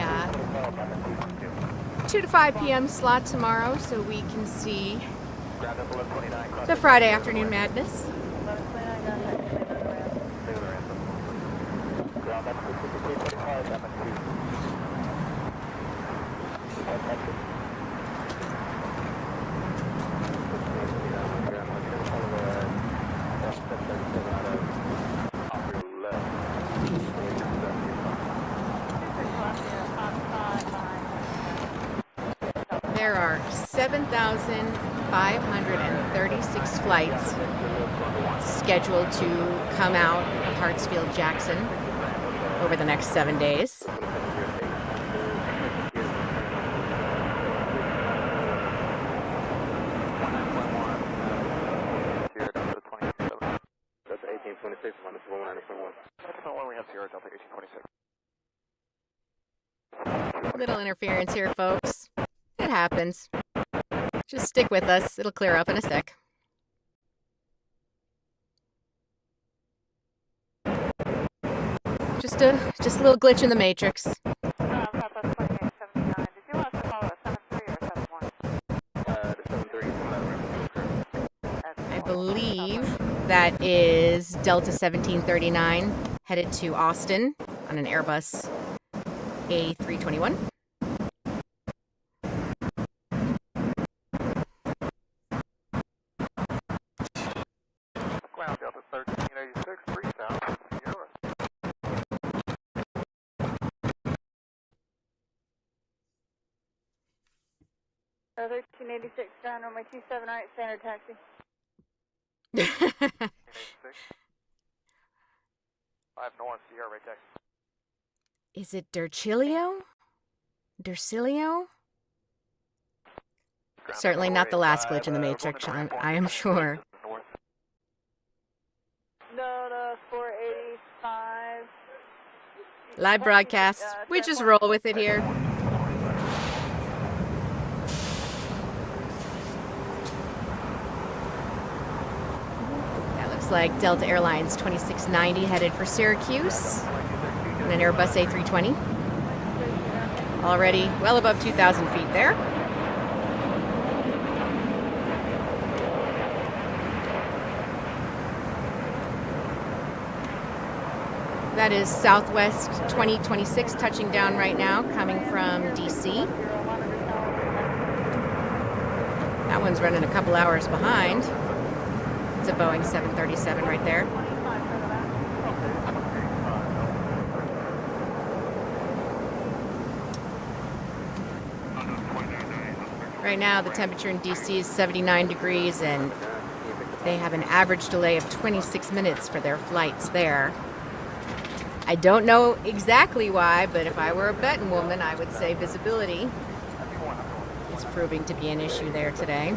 2 to 5 p.m. slot tomorrow so we can see the Friday afternoon madness. There are 7,536 flights scheduled to come out of Hartsfield-Jackson over the next 7 days. That's 1826 minus 191. That's not why we have Sierra Delta 1826. Little interference here, folks. It happens. Just stick with us. It'll clear up in a sec. Just a little glitch in the matrix. I believe that is Delta 1739 headed to Austin on an Airbus A321. Ground Delta 1386, 3000, Sierra. 1386 down, runway 278, standard taxi. 86. 5 north, Sierra, right taxi. Is it Dercilio? Dercilio? Certainly not the last glitch in the matrix, I am sure. Delta 485. Live broadcast. We just roll with it here. That looks like Delta Airlines 2690 headed for Syracuse and an Airbus A320. Already well above 2,000 feet there. That is Southwest 2026 touching down right now, coming from DC. That one's running a couple hours behind. It's a Boeing 737 right there. Right now, the temperature in DC is 79 degrees, and they have an average delay of 26 minutes for their flights there. I don't know exactly why, but if I were a betting woman, I would say visibility is proving to be an issue there today.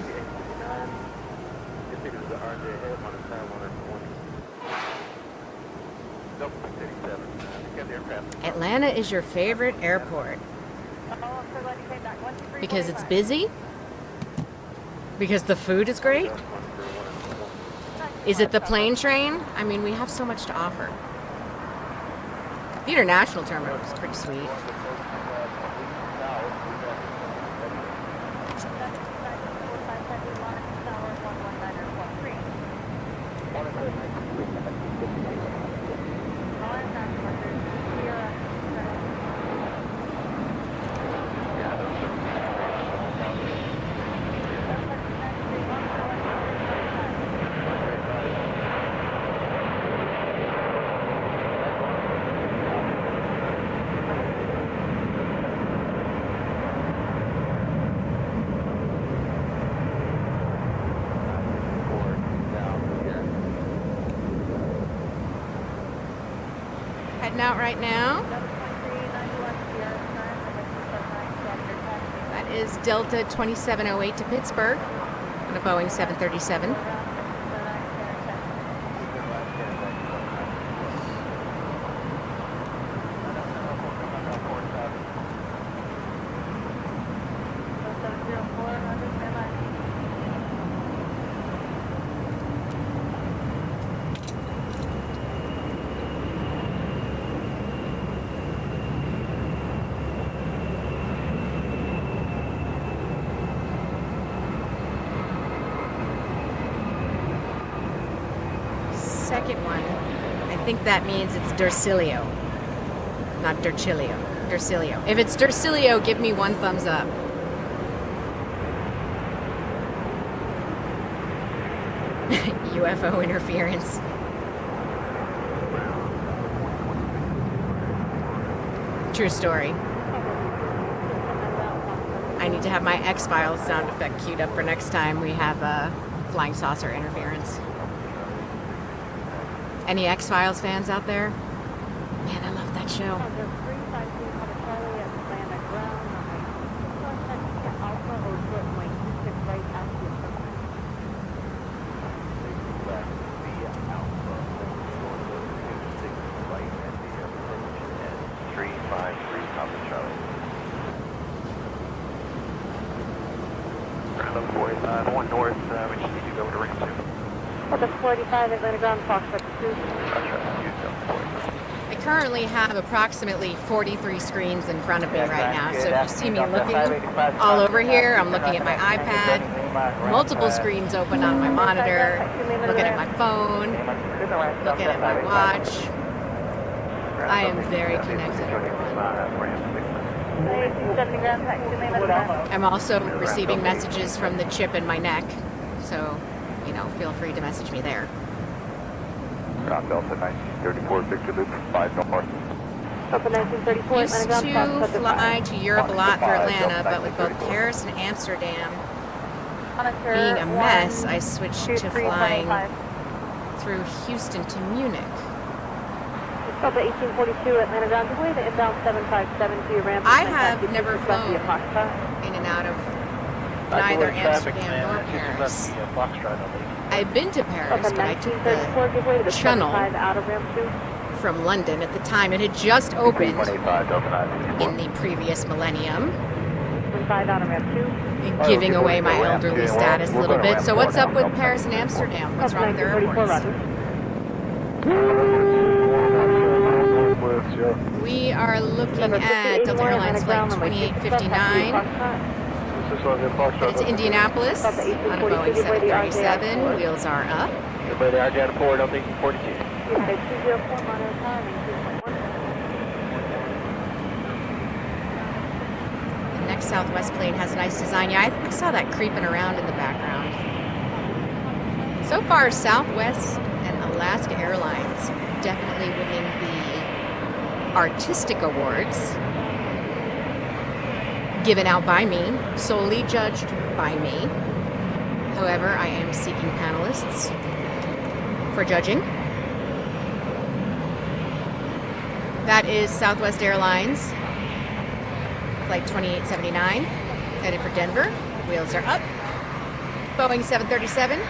Atlanta is your favorite airport because it's busy? Because the food is great? Is it the plane train? I mean, we have so much to offer. The international terminal is pretty sweet. heading out right now. That is Delta 2708 to Pittsburgh on a Boeing 737. Second one, I think that means it's Dursilio, not Durchilio. Dursilio. If it's Dursilio, give me one thumbs up. UFO interference. True story. I need to have my X-Files sound effect queued up for next time we have flying saucer interference. Any X-Files fans out there? Man, I love that show. Ground 45, 1 north, we just need to go to ramp 2. Delta 45, Atlanta ground, Foxtrot 2. I currently have approximately 43 screens in front of me right now, so if you see me looking all over here, I'm looking at my iPad, multiple screens open on my monitor, looking at my phone, looking at my watch. I am very connected, everyone. I'm also receiving messages from the chip in my neck, so, you know, feel free to message me there. Ground Delta 1934, Victor Loop 5 north. Delta 1934, Used to fly to Europe a lot through Atlanta, but with both Paris and Amsterdam being a mess, I switched to flying through Houston to Munich. Delta 1842, Atlanta ground, way to inbound 757 to your ramp. I have never flown in and out of neither Amsterdam nor Paris. I've been to Paris, but I took the channel from London at the time. It had just opened in the previous millennium, giving away my elderly status a little bit. So what's up with Paris and Amsterdam? What's wrong with their airports? We are looking at Delta Airlines flight 2859. It's Indianapolis on a Boeing 737. Wheels are up. Everybody out down to 4, Delta 1842. The next Southwest plane has a nice design. Yeah, I saw that creeping around in the background. So far, Southwest and Alaska Airlines definitely winning the artistic awards given out by me, solely judged by me. However, I am seeking panelists for judging. That is Southwest Airlines, flight 2879, headed for Denver. Wheels are up. Boeing 737.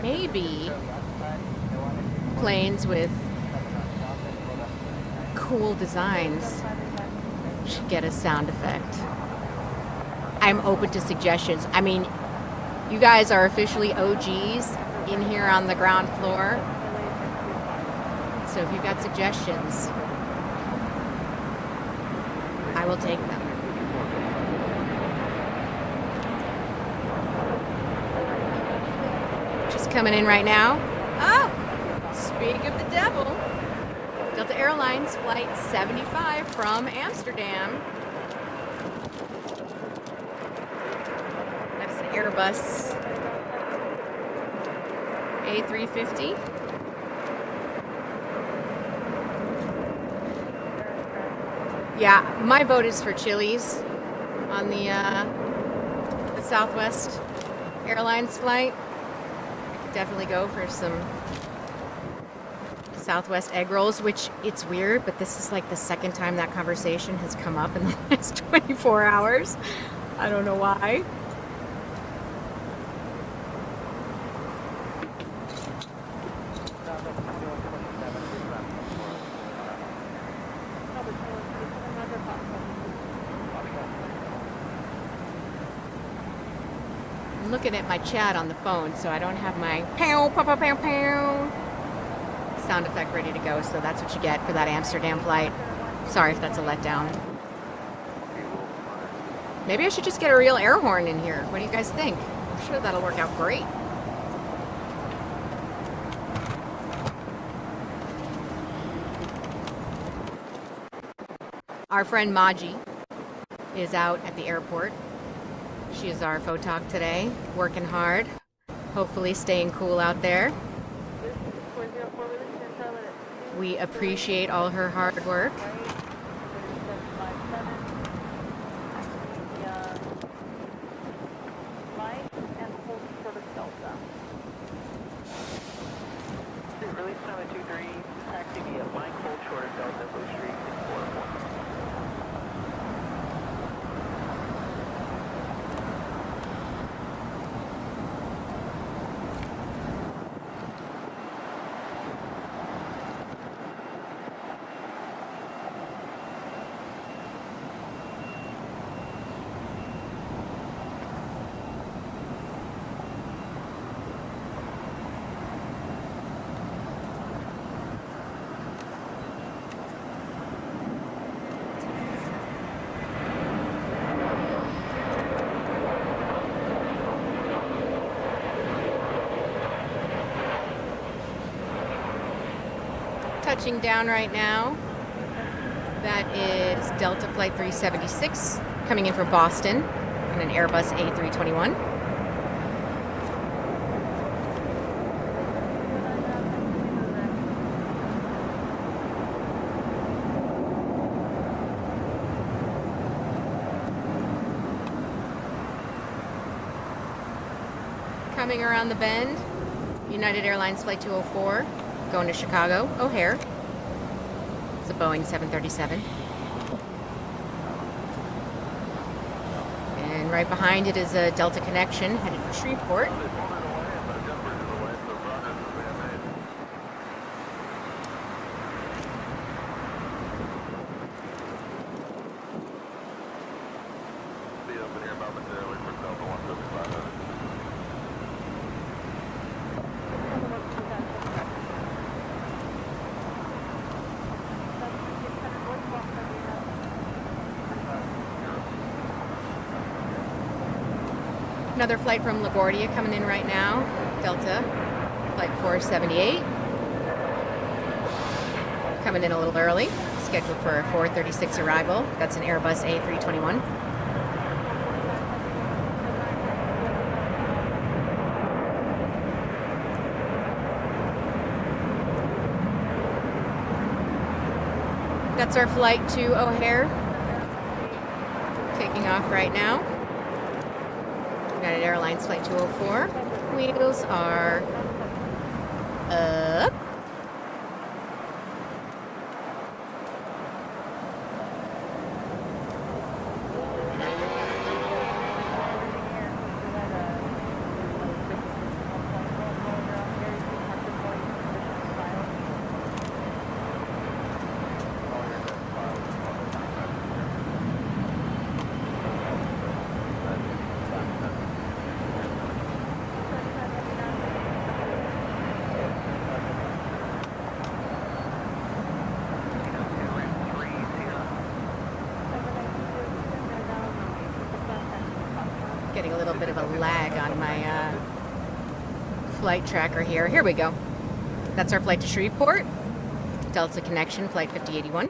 Maybe planes with cool designs should get a sound effect. I'm open to suggestions. I mean, you guys are officially OGs in here on the ground floor. So if you've got suggestions, I will take them. Coming in right now. Oh, speak of the devil. Delta Airlines flight 75 from Amsterdam. That's an Airbus A350. Yeah, my vote is for Chili's on the Southwest Airlines flight. I could definitely go for some Southwest egg rolls, which it's weird, but this is like the second time that conversation has come up in the last 24 hours. I don't know why. I'm looking at my chat on the phone, so I don't have my pow, pow, pow, pow, pow sound effect ready to go, so that's what you get for that Amsterdam flight. Sorry if that's a letdown. Maybe I should just get a real air horn in here. What do you guys think? I'm sure that'll work out great. Our friend Maji is out at the airport. She is our photog today, working hard, hopefully staying cool out there. We appreciate all her hard work. Release 723, taxi via Mike Hold Short of Delta, Blue Street, 644. Touching down right now. That is Delta Flight 376 coming in from Boston on an Airbus A321. Coming around the bend, United Airlines Flight 204. Going to Chicago, O'Hare. It's a Boeing 737. And right behind it is a Delta connection headed for Shreveport. Another flight from LaGuardia coming in right now. Delta, flight 478. Coming in a little early. Scheduled for a 4:36 arrival. That's an Airbus A321. That's our flight to O'Hare. Taking off right now. United Airlines Flight 204. Wheels are up. Getting a little bit of a lag on my flight tracker here. Here we go. That's our flight to Shreveport. Delta connection, flight 5081.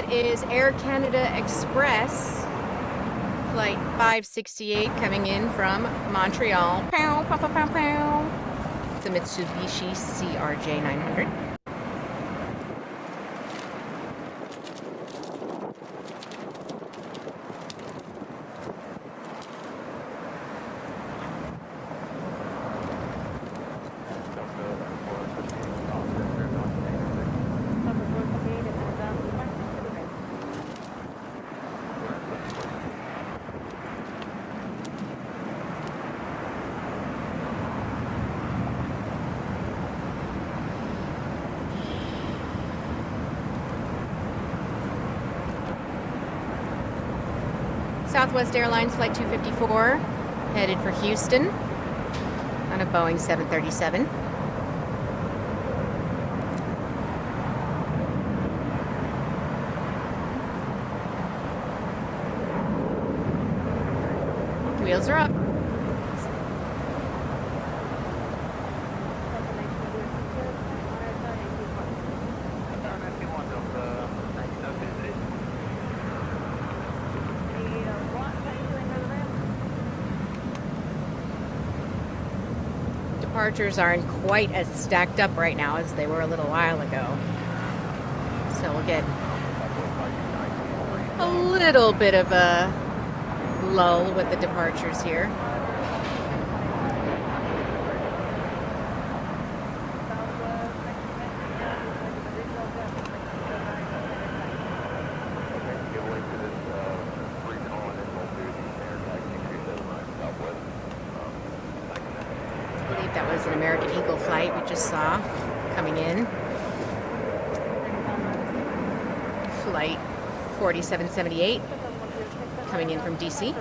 That is Air Canada Express, flight 568, coming in from Montreal. Pow, pow, pow, pow, pow. It's a Mitsubishi CRJ 900. Southwest Airlines Flight 254, headed for Houston on a Boeing 737. Wheels are up. Departures aren't quite as stacked up right now as they were a little while ago. So we'll get a little bit of a lull with the departures here. That was an American Eagle flight we just saw coming in. Flight 4778 coming in from DC.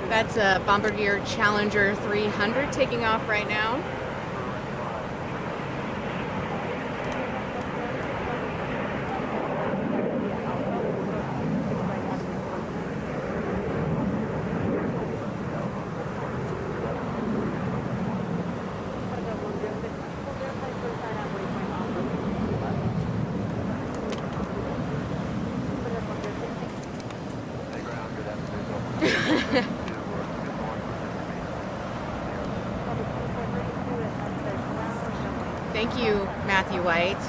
That's a Bombardier Challenger 300 taking off right now. Thank you, Matthew White,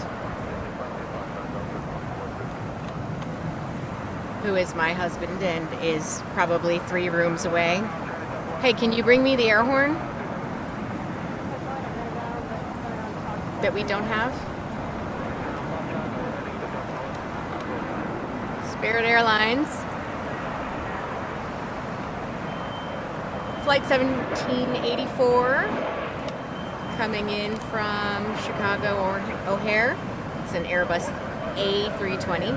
who is my husband and is probably 3 rooms away. Hey, can you bring me the air horn that we don't have? Spirit Airlines. Flight 1784. Coming in from Chicago or O'Hare. It's an Airbus A320.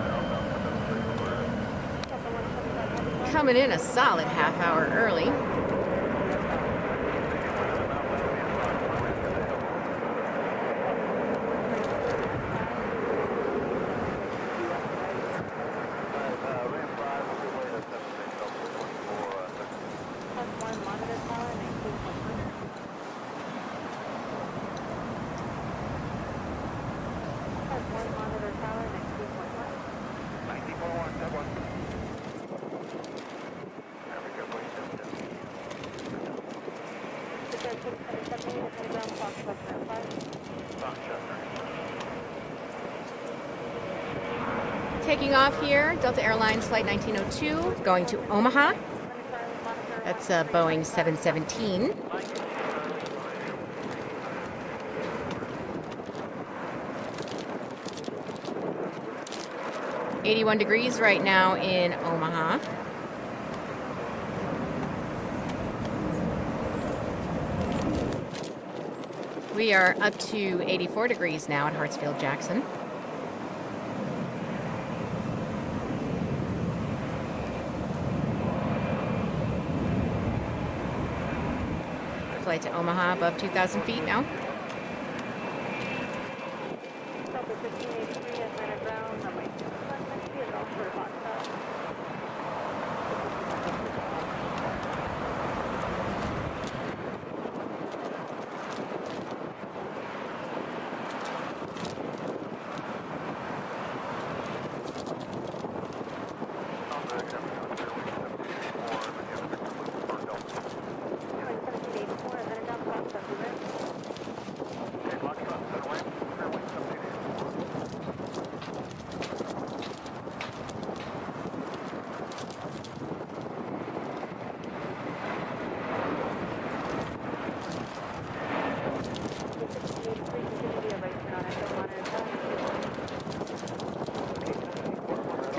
Coming in a solid half hour early. Taking off here, Delta Airlines Flight 1902, going to Omaha. That's a Boeing 717. .81 degrees right now in Omaha. We are up to 84 degrees now at Hartsfield-Jackson. Flight to Omaha above 2,000 feet now.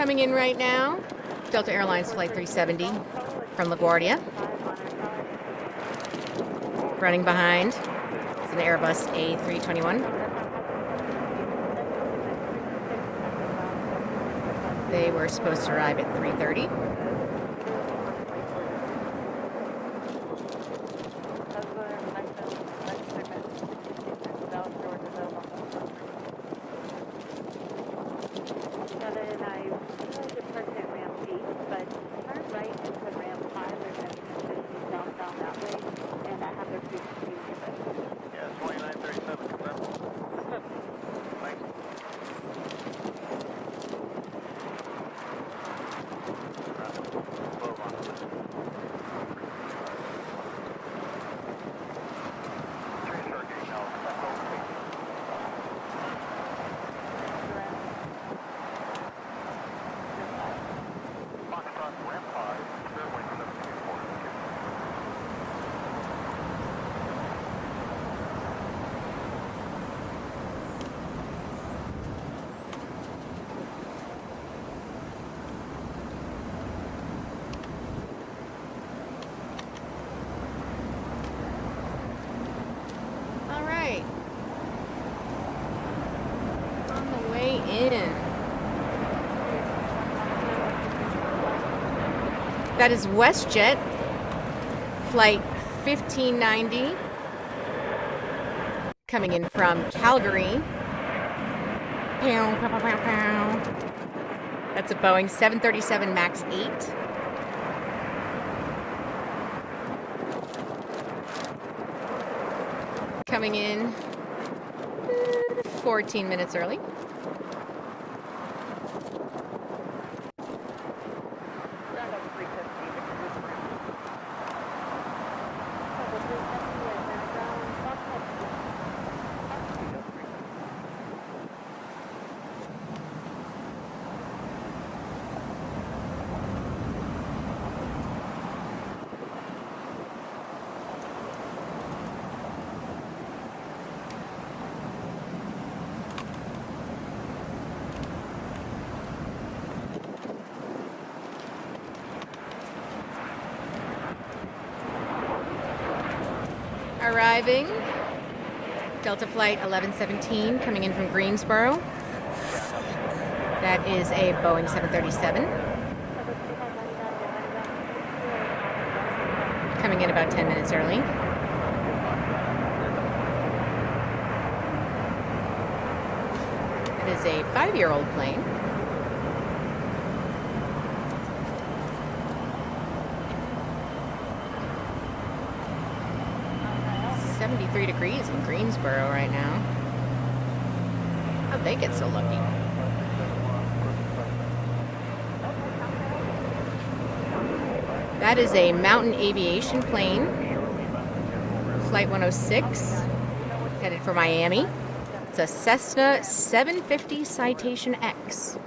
Coming in right now, Delta Airlines Flight 370 from LaGuardia. Running behind, it's an Airbus A321. They were supposed to arrive at 3:30. That is WestJet, flight 1590, coming in from Calgary. That's a Boeing 737 MAX 8. Coming in 14 minutes early. Arriving, Delta Flight 1117 coming in from Greensboro. That is a Boeing 737. Coming in about 10 minutes early. It is a 5-year-old plane. Degrees in Greensboro right now. How'd they get so lucky? That is a Mountain Aviation plane, Flight 106, headed for Miami. It's a Cessna 750 Citation X.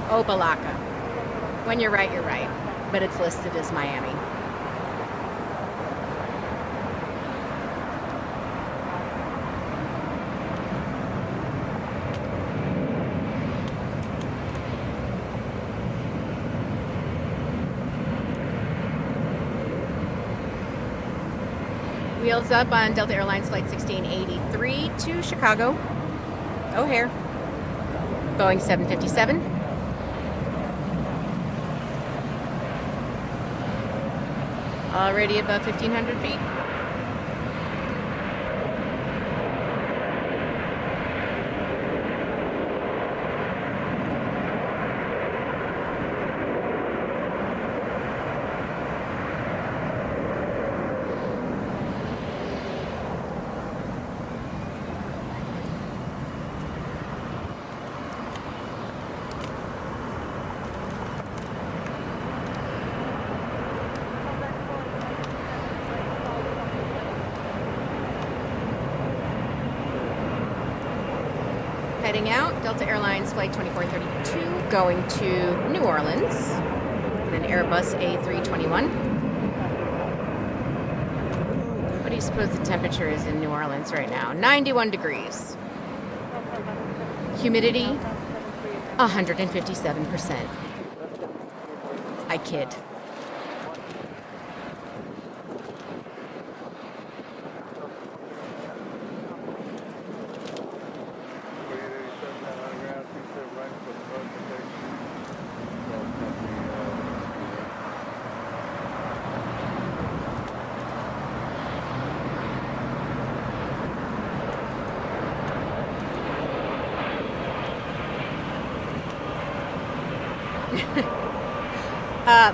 Opelika. When you're right, but it's listed as Miami. Wheels up on Delta Airlines Flight 1683 to Chicago. O'Hare. Boeing 757. Already above 1,500 feet. Heading out, Delta Airlines Flight 2432 going to New Orleans. And an Airbus A321. What do you suppose the temperature is in New Orleans right now? 91 degrees. Humidity, 157%. I kid.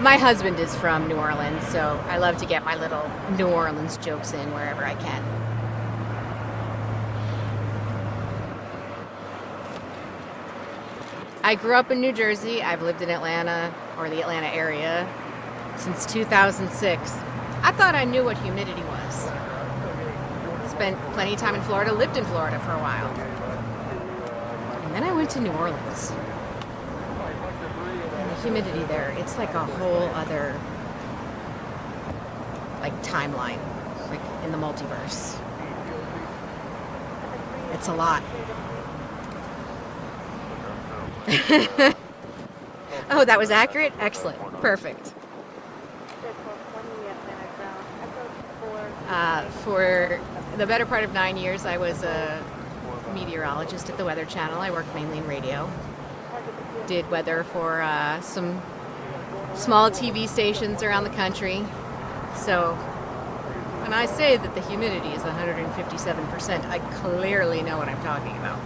My husband is from New Orleans, so I love to get my little New Orleans jokes in wherever I can. I grew up in New Jersey. I've lived in Atlanta, or the Atlanta area, since 2006. I thought I knew what humidity was. Spent plenty of time in Florida, lived in Florida for a while. And then I went to New Orleans. Humidity there, it's like a whole other like timeline, like in the multiverse. It's a lot. Oh, that was accurate? Excellent. Perfect. For the better part of 9 years, I was a meteorologist at the Weather Channel. I worked mainly in radio. Did weather for some small TV stations around the country. So when I say that the humidity is 157%, I clearly know what I'm talking about.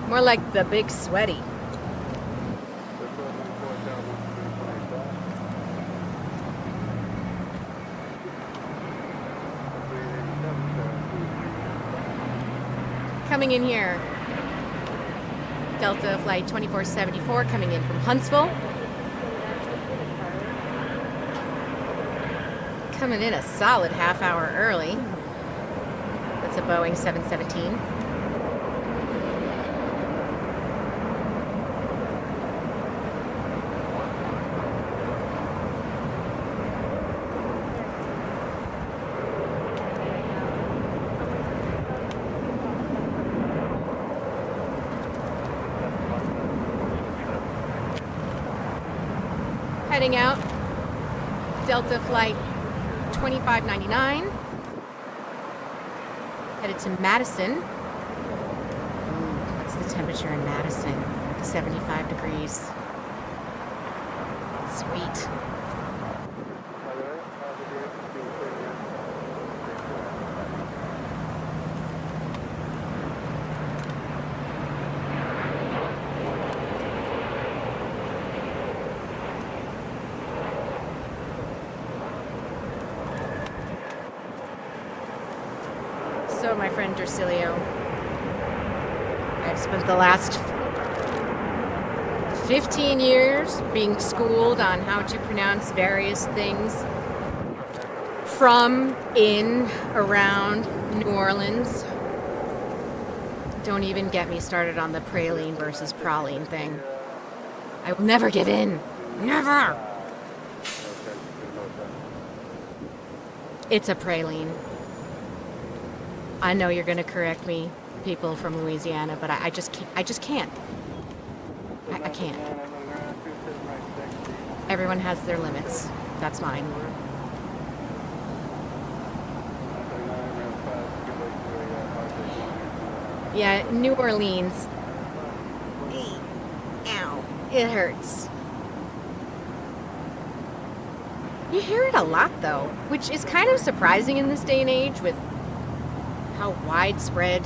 More like the big sweaty. Coming in here, Delta Flight 2474 coming in from Huntsville. Coming in a solid half hour early. That's a Boeing 717. Heading out, Delta Flight 2599, headed to Madison. What's the temperature in Madison? 75 degrees. Sweet. So, my friend Dercilio, I've spent the last 15 years being schooled on how to pronounce various things from, in, around New Orleans. Don't even get me started on the praline versus praline thing. I will never give in. Never! It's a praline. I know you're going to correct me, people from Louisiana, but I just can't. I can't. Everyone has their limits. That's mine. Yeah, New Orleans. Ow. It hurts. You hear it a lot, though, which is kind of surprising in this day and age with how widespread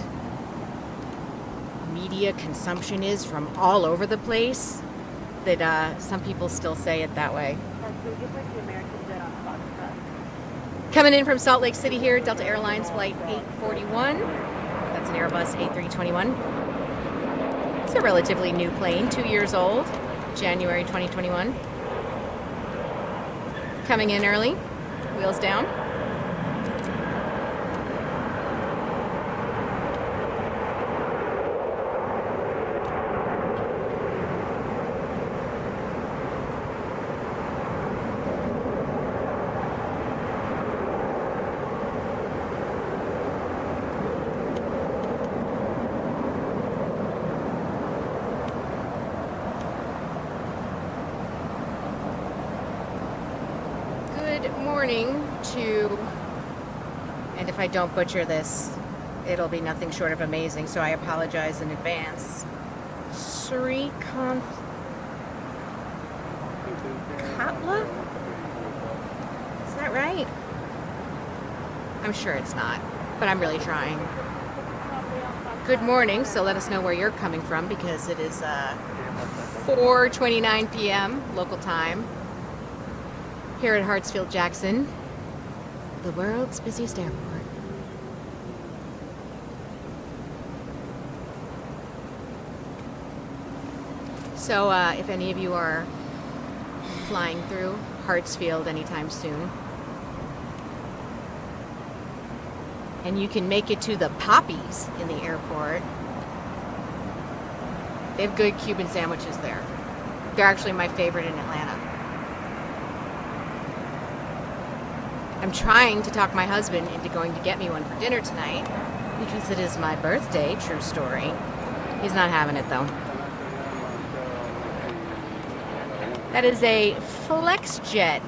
media consumption is from all over the place, that some people still say it that way. Coming in from Salt Lake City here, Delta Airlines Flight 841. That's an Airbus A321. It's a relatively new plane, 2 years old, January 2021. Coming in early, wheels down. Good morning to, and if I don't butcher this, it'll be nothing short of amazing, so I apologize in advance. KATLA? Is that right? I'm sure it's not, but I'm really trying. Good morning, so let us know where you're coming from because it is 4:29 p.m. local time here at Hartsfield-Jackson, the world's busiest airport. So if any of you are flying through Hartsfield anytime soon, and you can make it to the Poppies in the airport, they have good Cuban sandwiches there. They're actually my favorite in Atlanta. I'm trying to talk my husband into going to get me one for dinner tonight because it is my birthday, true story. He's not having it though. That is a FlexJet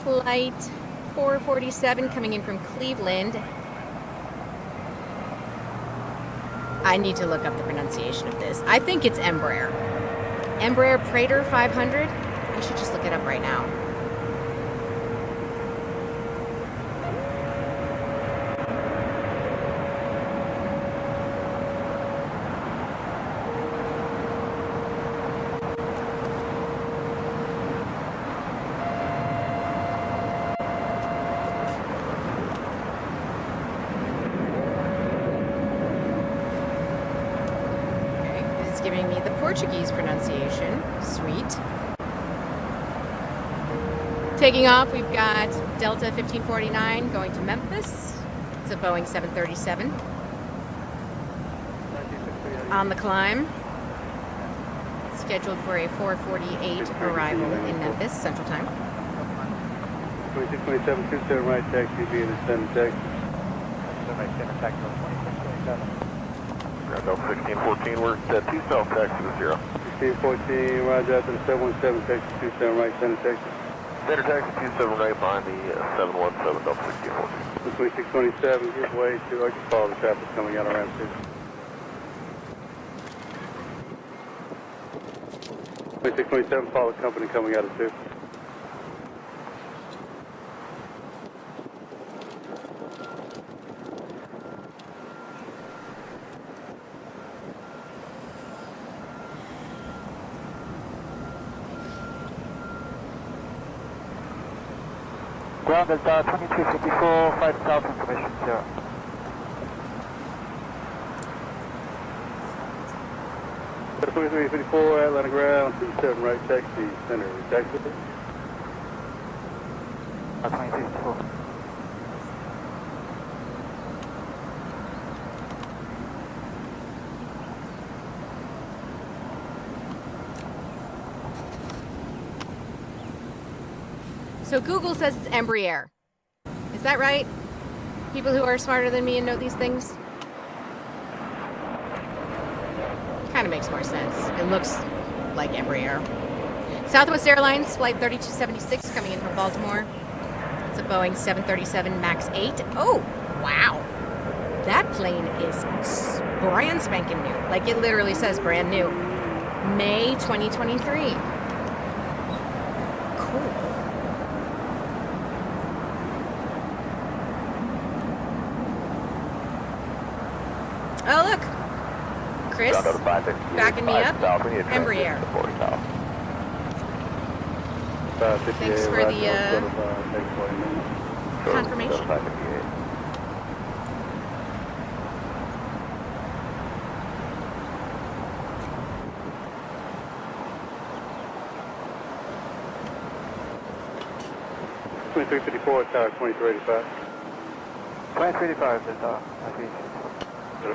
flight 447 coming in from Cleveland. I need to look up the pronunciation of this. I think it's Embraer. Embraer Praetor 500. I should just look it up right now. Giving me the Portuguese pronunciation. Sweet. Taking off, we've got Delta 1549 going to Memphis. It's a Boeing 737. On the climb, scheduled for a 4:48 arrival in Memphis, Central Time. 2627, 27 right taxi, be in Center, Texas. Right center, taxi 2627. Delta 1614, we're at 2 south, taxi to 0. 1614, roger after the 717, Texas, 27 right, Center, Texas. Center taxi 27 right behind the 717, Delta 1614. 2627, give way to, I can follow the traffic coming out around 6. 2627, follow the company coming out of 2. Ground Delta 2354, flight south information 0. Delta 2354, Atlanta ground, 27 right taxi, Center, Texas. 2354. So Google says it's Embraer. Is that right? People who are smarter than me and know these things? Kind of makes more sense. It looks like Embraer. Southwest Airlines, flight 3276 coming in from Baltimore. It's a Boeing 737 MAX 8. Oh, wow. That plane is brand spanking new. Like it literally says brand new. May 2023. Cool. Oh, look. Chris, backing me up. Embraer. Thanks for the confirmation. $2354, tower 2385. 2385 is Aviation.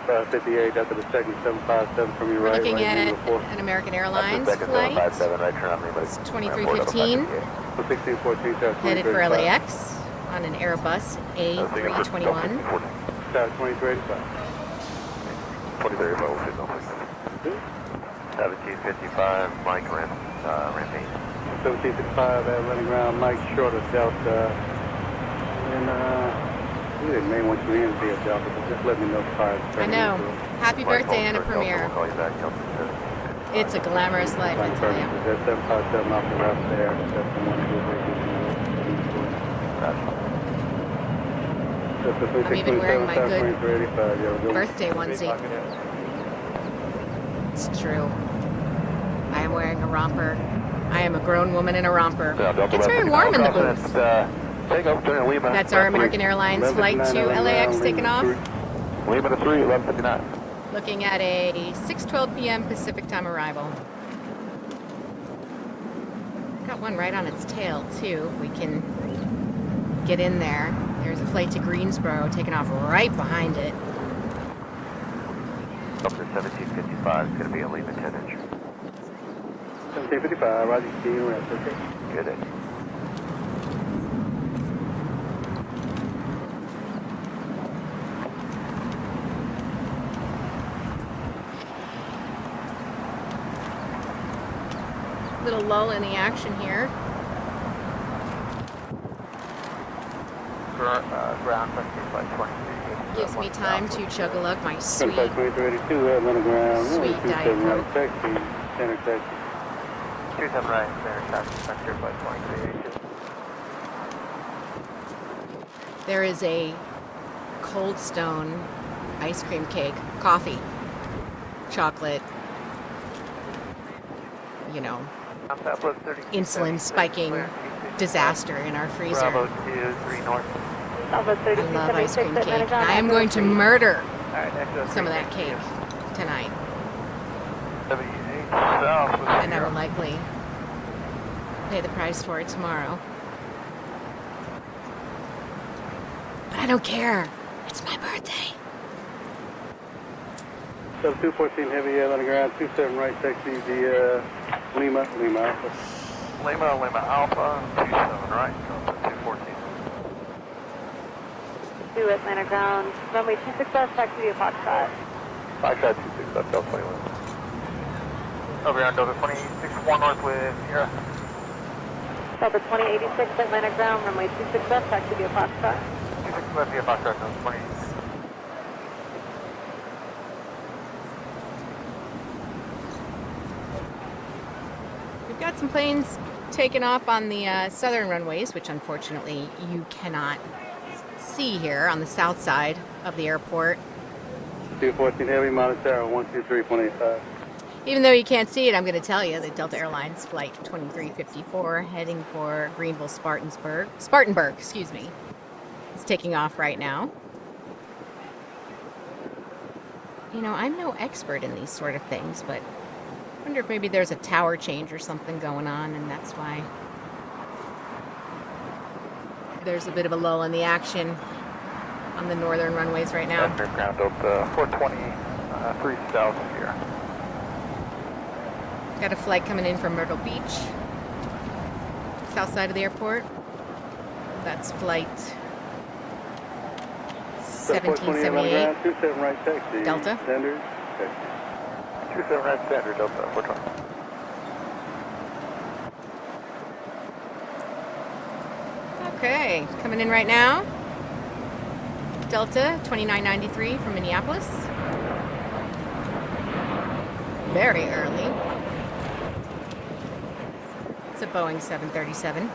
558 after the second 757 from your We're right. looking right, at number 4. an American Airlines Second flight. 757, right turn on me, It's 2315. 1614, tower 2385. Headed for LAX on an Airbus A321. Tower 2385. 2385, 1755, Mike Rampage. 1755 at running ground, Mike short of Delta And we may want you in to be a Delta, but just let me know if I know. Happy birthday, Anna Delta, Premier. we'll call you back, Delta. It's a glamorous life, I tell you. That's 757 off the route there. That's the one I'm even wearing my good birthday onesie. It's true. I am wearing a romper. I am a grown woman in a romper. It's very warm in the booth. That's our American Airlines flight to LAX taking off. Lima to 3, 11:59. Looking at a 6:12 p.m. Pacific time arrival. Got one right on its tail, too. We can get in there. There's a flight to Greensboro taking off right behind it. Up to 1755, it's going to be a Lima 10 inch. 1755, Roger, see you around, okay? Good day. Little lull in the action here. Ground flight 23. Gives me time to chug a lug my sweet, 2382, Atlanta ground. sweet Diet Coke. Taxi, center taxi. 27 right, center taxi, Frontier flight 2382. There is a Cold Stone ice cream cake, coffee, chocolate, you know, insulin spiking disaster in our freezer. Bravo 23 north. I love ice cream cake. I am going to murder some of that cake tonight. 78 south. And I will likely pay the price for it tomorrow. But I don't care. It's my birthday. Sub 214 heavy Atlanta ground, 27 right taxi, the Lima Alpha. Lima Alpha, 27 right, Delta 214. 2 Atlanta ground, runway 26 left, taxi to Foxtrot. Foxtrot 26 left, Delta 21. Over here on Delta 26, 1 north with Sierra. Delta 2086 Atlanta ground, runway 26 left, taxi to Foxtrot. 26 left via Foxtrot, Delta 20. We've got some planes taking off on the southern runways, which unfortunately you cannot see here on the south side of the airport. 214 heavy, monitor 123.85. Even though you can't see it, I'm going to tell you that Delta Airlines Flight 2354 heading for Greenville, Spartanburg, excuse me, is taking off right now. You know, I'm no expert in these sort of things, but I wonder if maybe there's a tower change or something going on, and that's why there's a bit of a lull in the action on the northern runways right now. Ground Delta 420, 3 south here. Got a flight coming in from Myrtle Beach, south side of the airport. That's flight 1778. 27 right taxi. Delta. Standard. Okay. 27 right standard, Delta 420. Okay, coming in right now. Delta 2993 from Minneapolis. Very early. It's a Boeing 737.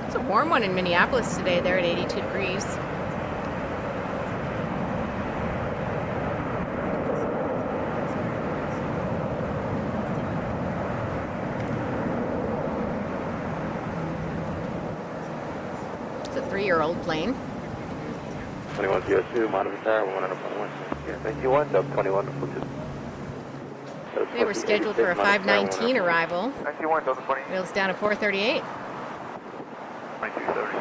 It's a warm one in Minneapolis today. They're at 82 degrees. It's a 3-year-old plane. 2102, monitor tower, 101. Yeah, thank you, 1, Delta 21 to Fulton. They were scheduled for a 5:19 arrival. 91, Delta 20. Wheels down at 4:38. 2236.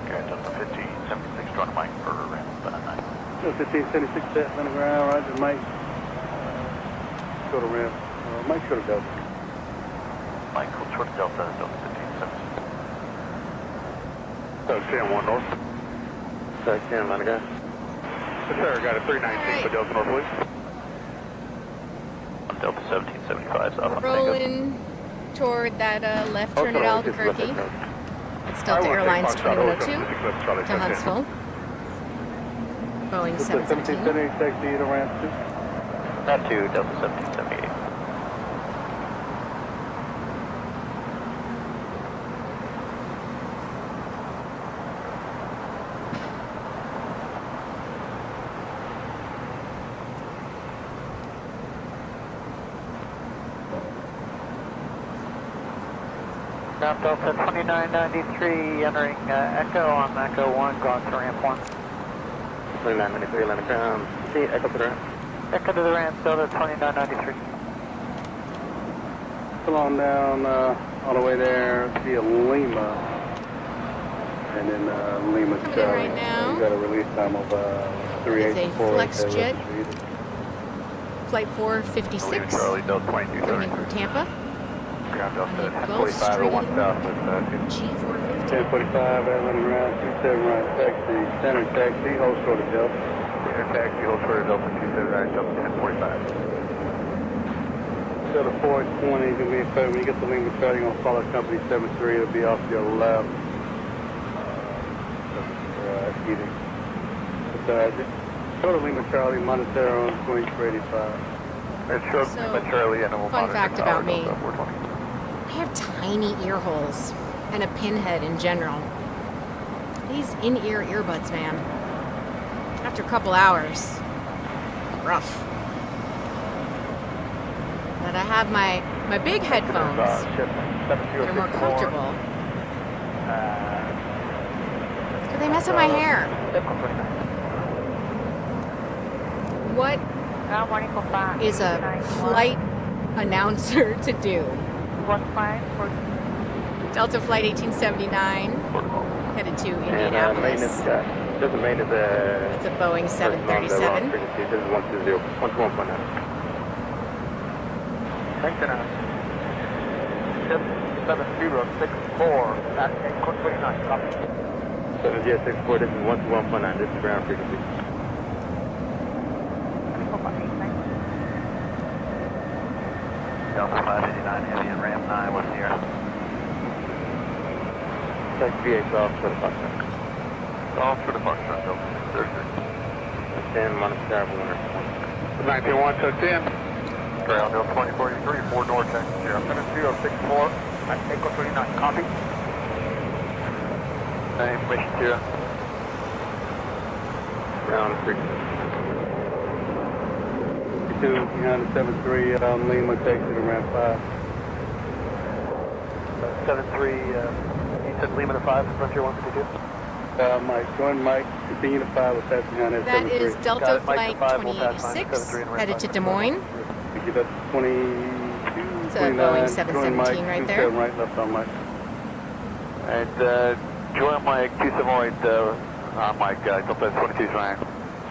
Okay, Delta 1576, join Mike for ramp 9. 1576 set, Atlanta ground, Roger, Mike. Go to ramp. Mike, go to Delta. Michael, short Delta, Delta 1576. Jan 1 North. Jan, Atlanta guy. Yes, sir. Got a 319 for Delta North, please. Delta 1775 south. Rolling toward that left turn at Albuquerque. It's Delta Airlines 2102 to Huntsville. Boeing 717. 1778, taxi to ramp 2. Not to Delta 1778. Now Delta 2993 entering Echo on Echo 1, going to ramp 1. 2993, Atlanta ground. See, echo to the ramp. Echo to the ramp, Delta 2993. Come on down, on the way there, see a Lima. And then Lima Coming in Charlie. right now. You got a release time of 384. It's a flex jet. Flight 456. Charlie, Delta Coming in 2273. from Tampa. Ground Delta Gulf 1045 Stream. 01 south with G450. 1045, Atlanta ground, 27 right, taxi, center taxi, hold short of Delta. Air taxi, hold short of Delta 279, Delta 1045. Delta 420, do me a favor, when you get the Lima Charlie, you're going to follow company 73, it'll be off your left. Eating. Go to Lima Charlie, Montero on 2385. It shows So, Lima Charlie and we'll fun monitor fact tower about me. Delta 420. I have tiny ear holes and a pinhead in general. These in-ear earbuds, man. After a couple hours, rough. But I have my big headphones that are more comfortable. But they mess up my hair. What is a flight announcer to do? Delta Flight 1879, headed to Indianapolis. Just a maintenance, It's a Boeing 737. This is 120, 121.9. Thanks, 7064 at 829, copy. 7064, this is 121.9, this is ground frequency. Delta 589 heavy and ramp 9 was here. Taxi VH off for the Fox. Off for the Foxtrot, Delta 633. 10, Montero, 19-1, check 10. Ground Delta 2483, 4 north, taxi 7064 at 829, copy. Name, mission 0. Ground frequency. 2 behind the 73, Lima takes it to ramp 5. 73, you said Lima to 5, Frontier 152? Mike, join Mike, continue to 5 with that behind that That 73. is Delta Flight 2086, headed to Des Moines. We give that 22, It's a 29, Boeing join 717 Mike, right 27 there. right, left on Mike. And join Mike 278 on Mike, Delta 22 flying.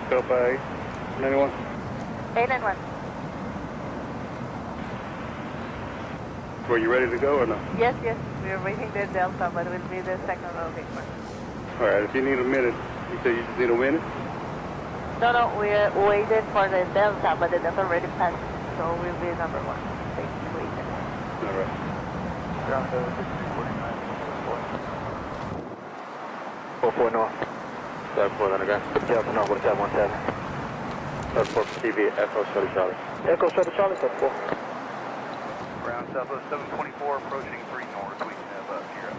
Delta 8, 91. 891. Were you ready to go or no? Yes, yes, we are waiting the Delta, but we'll be the second rotation. All right, if you need a minute, you say you just need a minute? No, we waited for the Delta, but the Delta already passed, so we'll be number 1. Thank you, waiting. All right. Ground Delta 6349. 44 north. 74, then again. Delta north, what is that, 17? 74 TV, Echo, Shuttle Charlie. Echo, Shuttle Charlie, 74. Ground Southwest 724, approaching 3 north, we can have 0.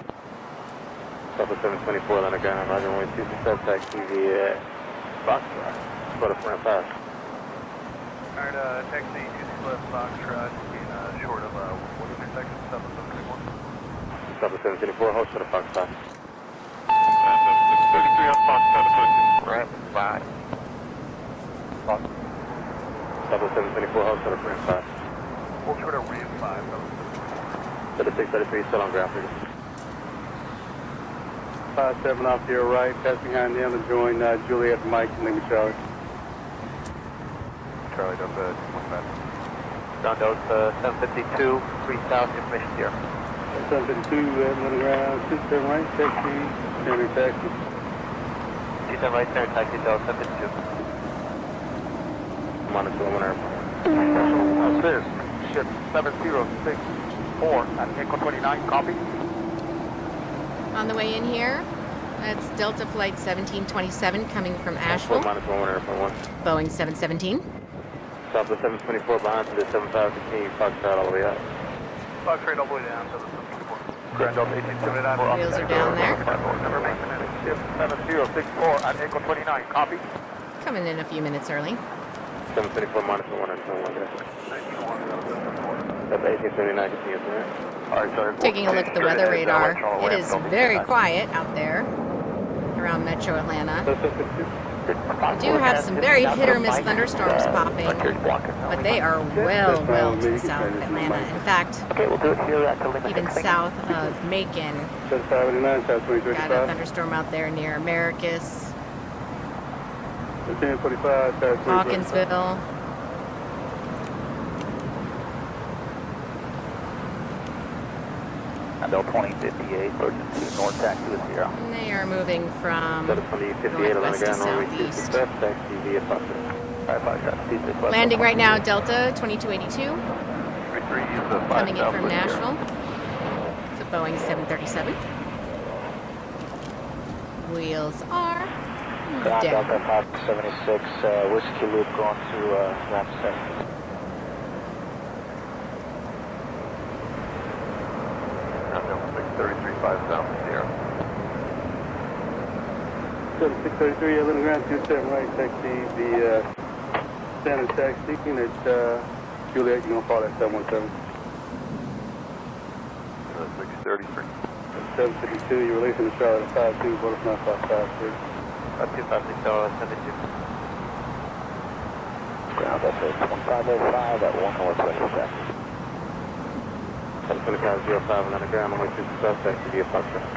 Delta 724, then again, Roger, 127, taxi TV, Foxtrot, for the front pass. Alright, taxi 26 left Foxtrot, being short of, what intersection, 724? Delta 724, hold short of Foxtrot. 633 on Foxtrot, approaching ramp 5. Delta 724, hold short of ramp 5. Hold short of ramp 5, Delta 633, still on ground frequency. 57 off to your right, pass behind them to join Juliet, Mike, and Lima Charlie. Charlie Delta 25. Ground Delta 752, 3000 information 0. 752 at Atlanta ground, 27 right, taxi, standard taxi. 27 right, standard taxi, Delta 752. Monitor 1 airport. This ship 7064 at Echo 29, copy. On the way in here, that's Delta Flight 1727 coming from Asheville, Monitor 1 airport 1. Boeing 717. Stop the 724 behind to the 7515, Foxtrot all the way up. Foxtrot all the way down, 774. Grand Delta 1879. Wheels are down there. Number maintenance, ship 7064 at Echo 29, copy. Coming in a few minutes early. 724 monitor 1 and 1 there. That's 1879, continuous there. Alright, sorry. Taking a look at the weather radar, it is very quiet out there around Metro Atlanta. We do have some very hit or miss thunderstorms popping, but they are well to the south of Atlanta. In fact, even south of Macon, 7589, South 2335. got a thunderstorm out there near Americus, 1045, South 2335. Hawkinsville. Bell 2058, emergency north taxi to Sierra. And they are moving from Delta 2058 on the northwest to ground, runway 26 southeast. left, taxi via Foxtrot. Landing right now, Delta 2282, coming in from Nashville. It's a Boeing 737. Wheels are down. Delta 576, Whiskey Loop going to ramp 7. 6350 Sierra. 7633, Atlanta ground, 27 right, taxi, the standard taxi, at Juliet, you're going to follow that 717. 633. 752, you're releasing the Charlotte at 52, butterfly 553. 2560, 72. Ground up at 2505 at 1 north special taxi. 2505 on the ground, runway 26 left, taxi via Foxtrot.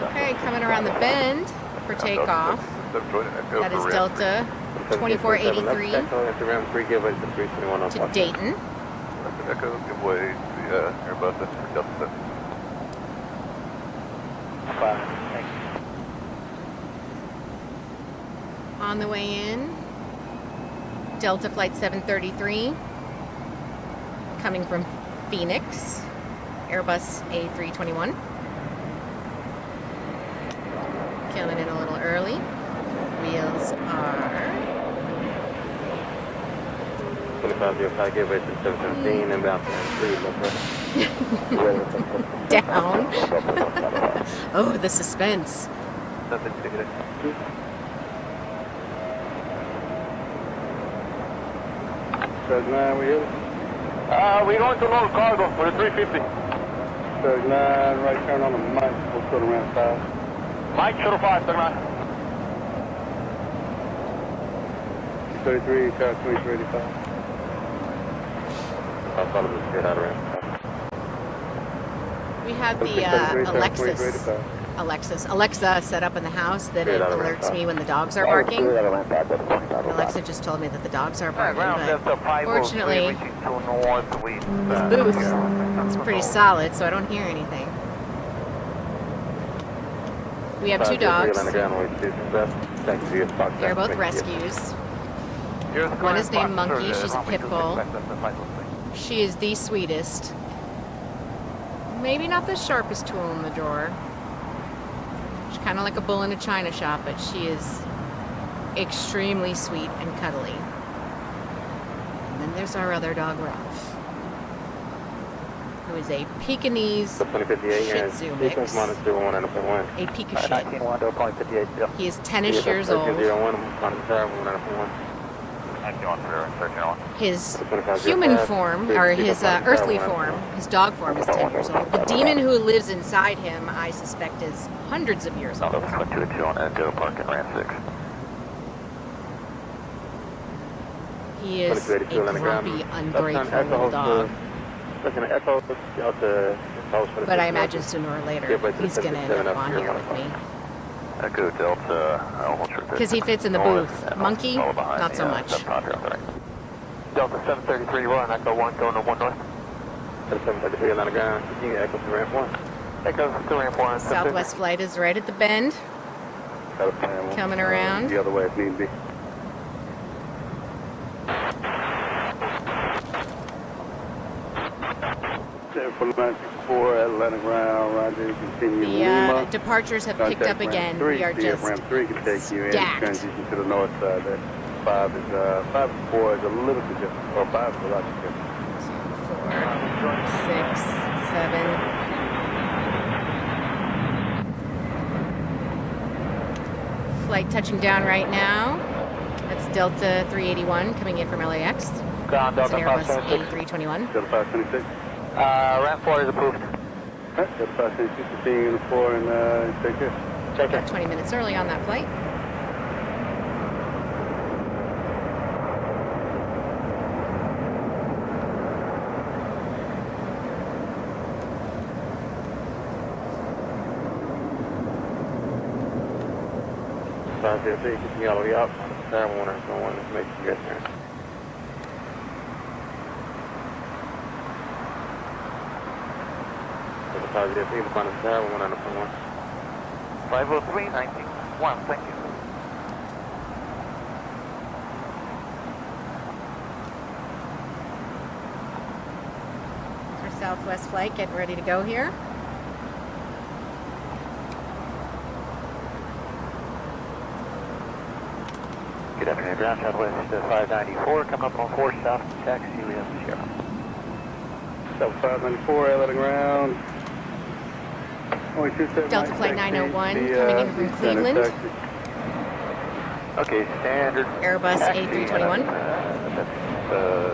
Okay, coming around the bend for takeoff. That is Delta 2483 After round 3, give way to 321 on to Foxtrot. Dayton. Echo, give way to the Airbus for Delta 5, thanks. On the way in, Delta Flight 733 coming from Phoenix, Airbus A321. Coming in a little early. Wheels are 2505, give way to 717, inbound 3, left. down. Oh, the suspense. Nothing ticket. Surge 9, we here? we're going to load cargo for the 350. Surge 9, right turn on the mic, we'll turn around 5. Mike, shuttle 5, turn around. 233, Charlotte 2385. I'll follow this straight out around. We had the Alexa set up in the house that it alerts me when the dogs are barking. Alexa just told me that the dogs are barking, but fortunately, this booth is pretty solid, so I don't hear anything. We have 2 dogs. They're both rescues. One is named Monkey. She's a pit bull. She is the sweetest. Maybe not the sharpest tool in the drawer. She's kind of like a bull in a china shop, but she is extremely sweet and cuddly. And then there's our other dog, Ralph, who is a Pekingese Shih Tzu mix. A Pikachu. He is 10-ish years old. His human form, or his earthly form, his dog form is 10 years old. The demon who lives inside him, I suspect, is hundreds of years old. He is a grumpy, ungrateful little dog. But I imagine sooner or later he's going to end up on here with me. Echo Delta, because he fits in the booth. Monkey, not so much. Delta 733, run, Echo 1, going to 1 north. 733 Atlanta ground. You can echo to ramp 1. Echo to ramp 1. Southwest flight is right at the bend. Coming around. The other way if need be. Airport 964 Atlanta ground, roger, continue The Lima. departures have picked up again. We are just ramp 3 can take you in, stacked. transition to the north side there. 5 and 4 is a little bit different, or 5 is a lot different. 4, 6, 7. Flight touching down right now. That's Delta 381 coming in from LAX. Ground It's an Delta Airbus 526. A321. Delta 526. Ramp 4 is approved. Delta 526 is seeing the 4 and take care. Take care. About 20 minutes early on that flight. Continue all the way up. Sarah Warner, no one to make you get there. Delta 503, Lima Sarah Warner, on the 1. 503, 91, thank you. It's our Southwest flight getting ready to go here. Good afternoon, ground Southwest 594, come up on 4 south, taxi, we have Sierra. South 594, Atlanta ground. Only 27 Delta flight 901 coming in from Cleveland. Okay, standard. Airbus taxi, A321.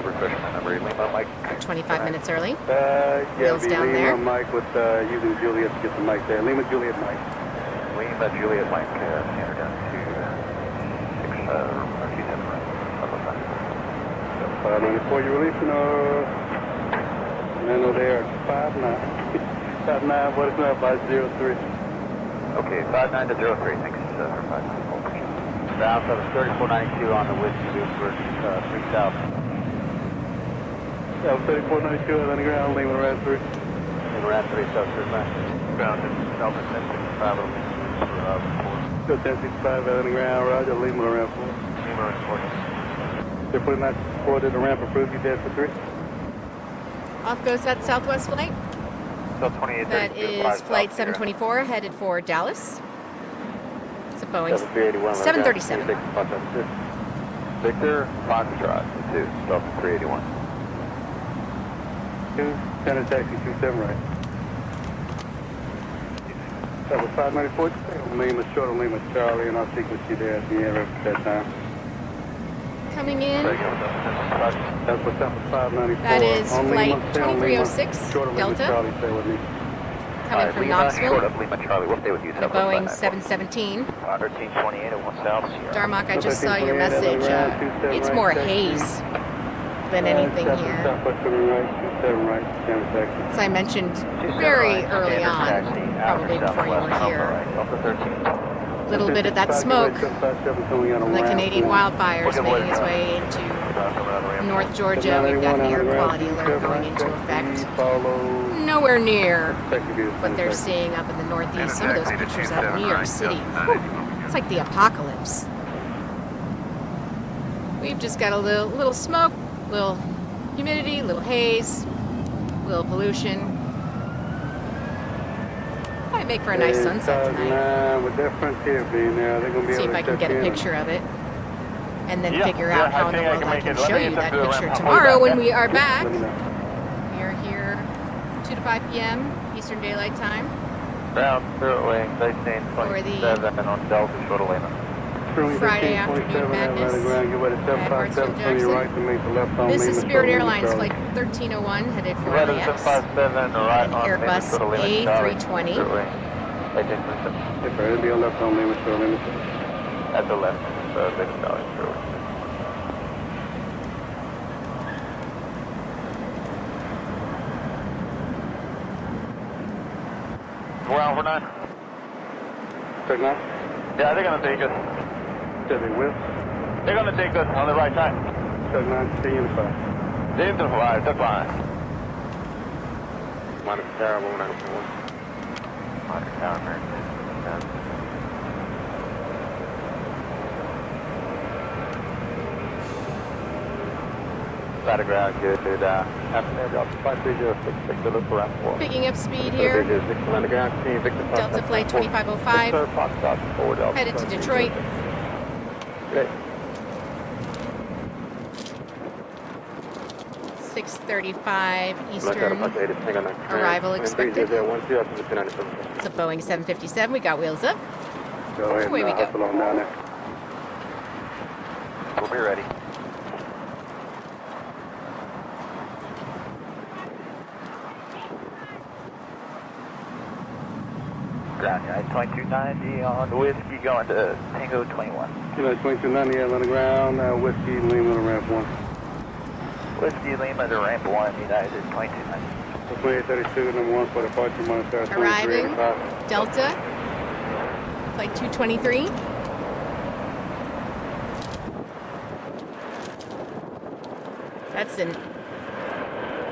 Refresh my memory, Lima Mike. 25 minutes early. Yeah, Wheels be down Lima there. Mike with using Juliet to get the mic there. Lima Juliet Mike. Lima Juliet Mike, standard down to 594, you're releasing or... I know they are 59. 59, what is that, 503? Okay, 59 to 03, thanks for 594. Ground 3492 on the Whiskey Loop for 3000. Yeah, 3492, Atlanta ground, Lima Rat 3. Lima Rat 3, South Surpassed. Ground Delta 1065 over Go 1065, Atlanta ground, roger, Lima Rat 4. Lima reporting. They're putting out forward to the ramp approved, you dead for 3. Off goes that Southwest flight. So 2832. That is flight 724 headed for Dallas. It's a Boeing 737. Victor, Foxtrot, 2, Delta 381. 2, Center taxi 27 right. That was 594, Lima short of Lima Charlie, and I'll sequence you there at the end of that time. Coming in. That's what's up with 594. That is On flight Lima, stay on Lima. 2306 Short of Lima Delta. Charlie, stay with me. Coming from Knoxville. Short up Lima Charlie, we'll stay with you. The Boeing 717. 1328 at 1 South Sierra. Darmok, I just saw your message. It's more haze than anything here. Southwest right, 27 right, Center taxi. As I mentioned very early on, probably before you were here, a little bit of that smoke from the Canadian wildfires making its way into North Georgia. We've got an air quality alert going into effect. Nowhere near what they're seeing up in the Northeast. Some of those pictures out of New York City. It's like the apocalypse. We've just got a little smoke, little humidity, little haze, little pollution. Might make for a nice sunset tonight. With that Frontier being there, they're going to be See able if I to can get a check in. picture of it. And then Yeah, figure yeah, out how I in the think I world can I make can it. Let show me you get that to the picture ramp. tomorrow when I'll we are back. Let me know. We are here 2 to 5 p.m. Eastern Daylight Time. Ground, through wing, they stay in For the 27 on Delta, short of Lima. Friday afternoon madness Get ready, at 757 to your Hartsfield-Jackson. right to make the left on This Lima, is Spirit Lima, Airlines Charlie. Flight 1301 headed for Weather LAX. 757, right An on Lima, Airbus short of Lima, Charlie. A320. Through wing, they take 27. If it'll be on left on Lima, short of Lima. At the left, Big Charlie, through wing. We're on for 9. Check now. Yeah, they're gonna take us. Check they will. They're gonna take us on the right side. Check 9, stay in the 5. They're in the fire, they're fine. Minus Tower 191. Minor Tower, American. Flight ground, good. Afternoon, drop 5306, to look for ramp 4. Picking up speed here. Delta Flight 2505. Headed to Detroit. Great. 6:35 Eastern. Arrival expected. It's a Boeing 757. We got wheels up. Go ahead Away we and go. hustle on down there. We'll be ready. Ground guide 2290 on whiskey going to Tango 21. 2290 Atlanta ground, Whiskey Lima ramp 1. Whiskey Lima to ramp 1, United 2290. 2832, number 1 for departure, minus Tower Arriving. 2385. Delta. Flight 223. That's an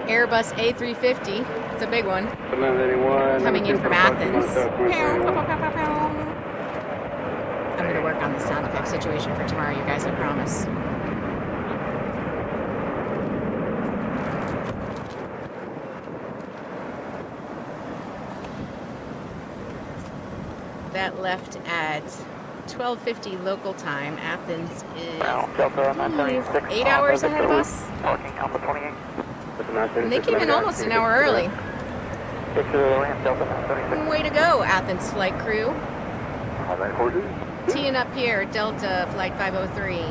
Airbus A350. It's a big one. 981. Coming in from Athens. Minus Tower 2381. I'm going to work on the sound effect situation for tomorrow, you guys, I promise. That left at 12:50 local time. Athens is Delta 976. 8 hours ahead of us. Parking Alpha 28. And they came in almost an hour early. Get to the ramp, Delta 976. Way to go, Athens flight crew. Highlight horses. Teeing up here, Delta Flight 503,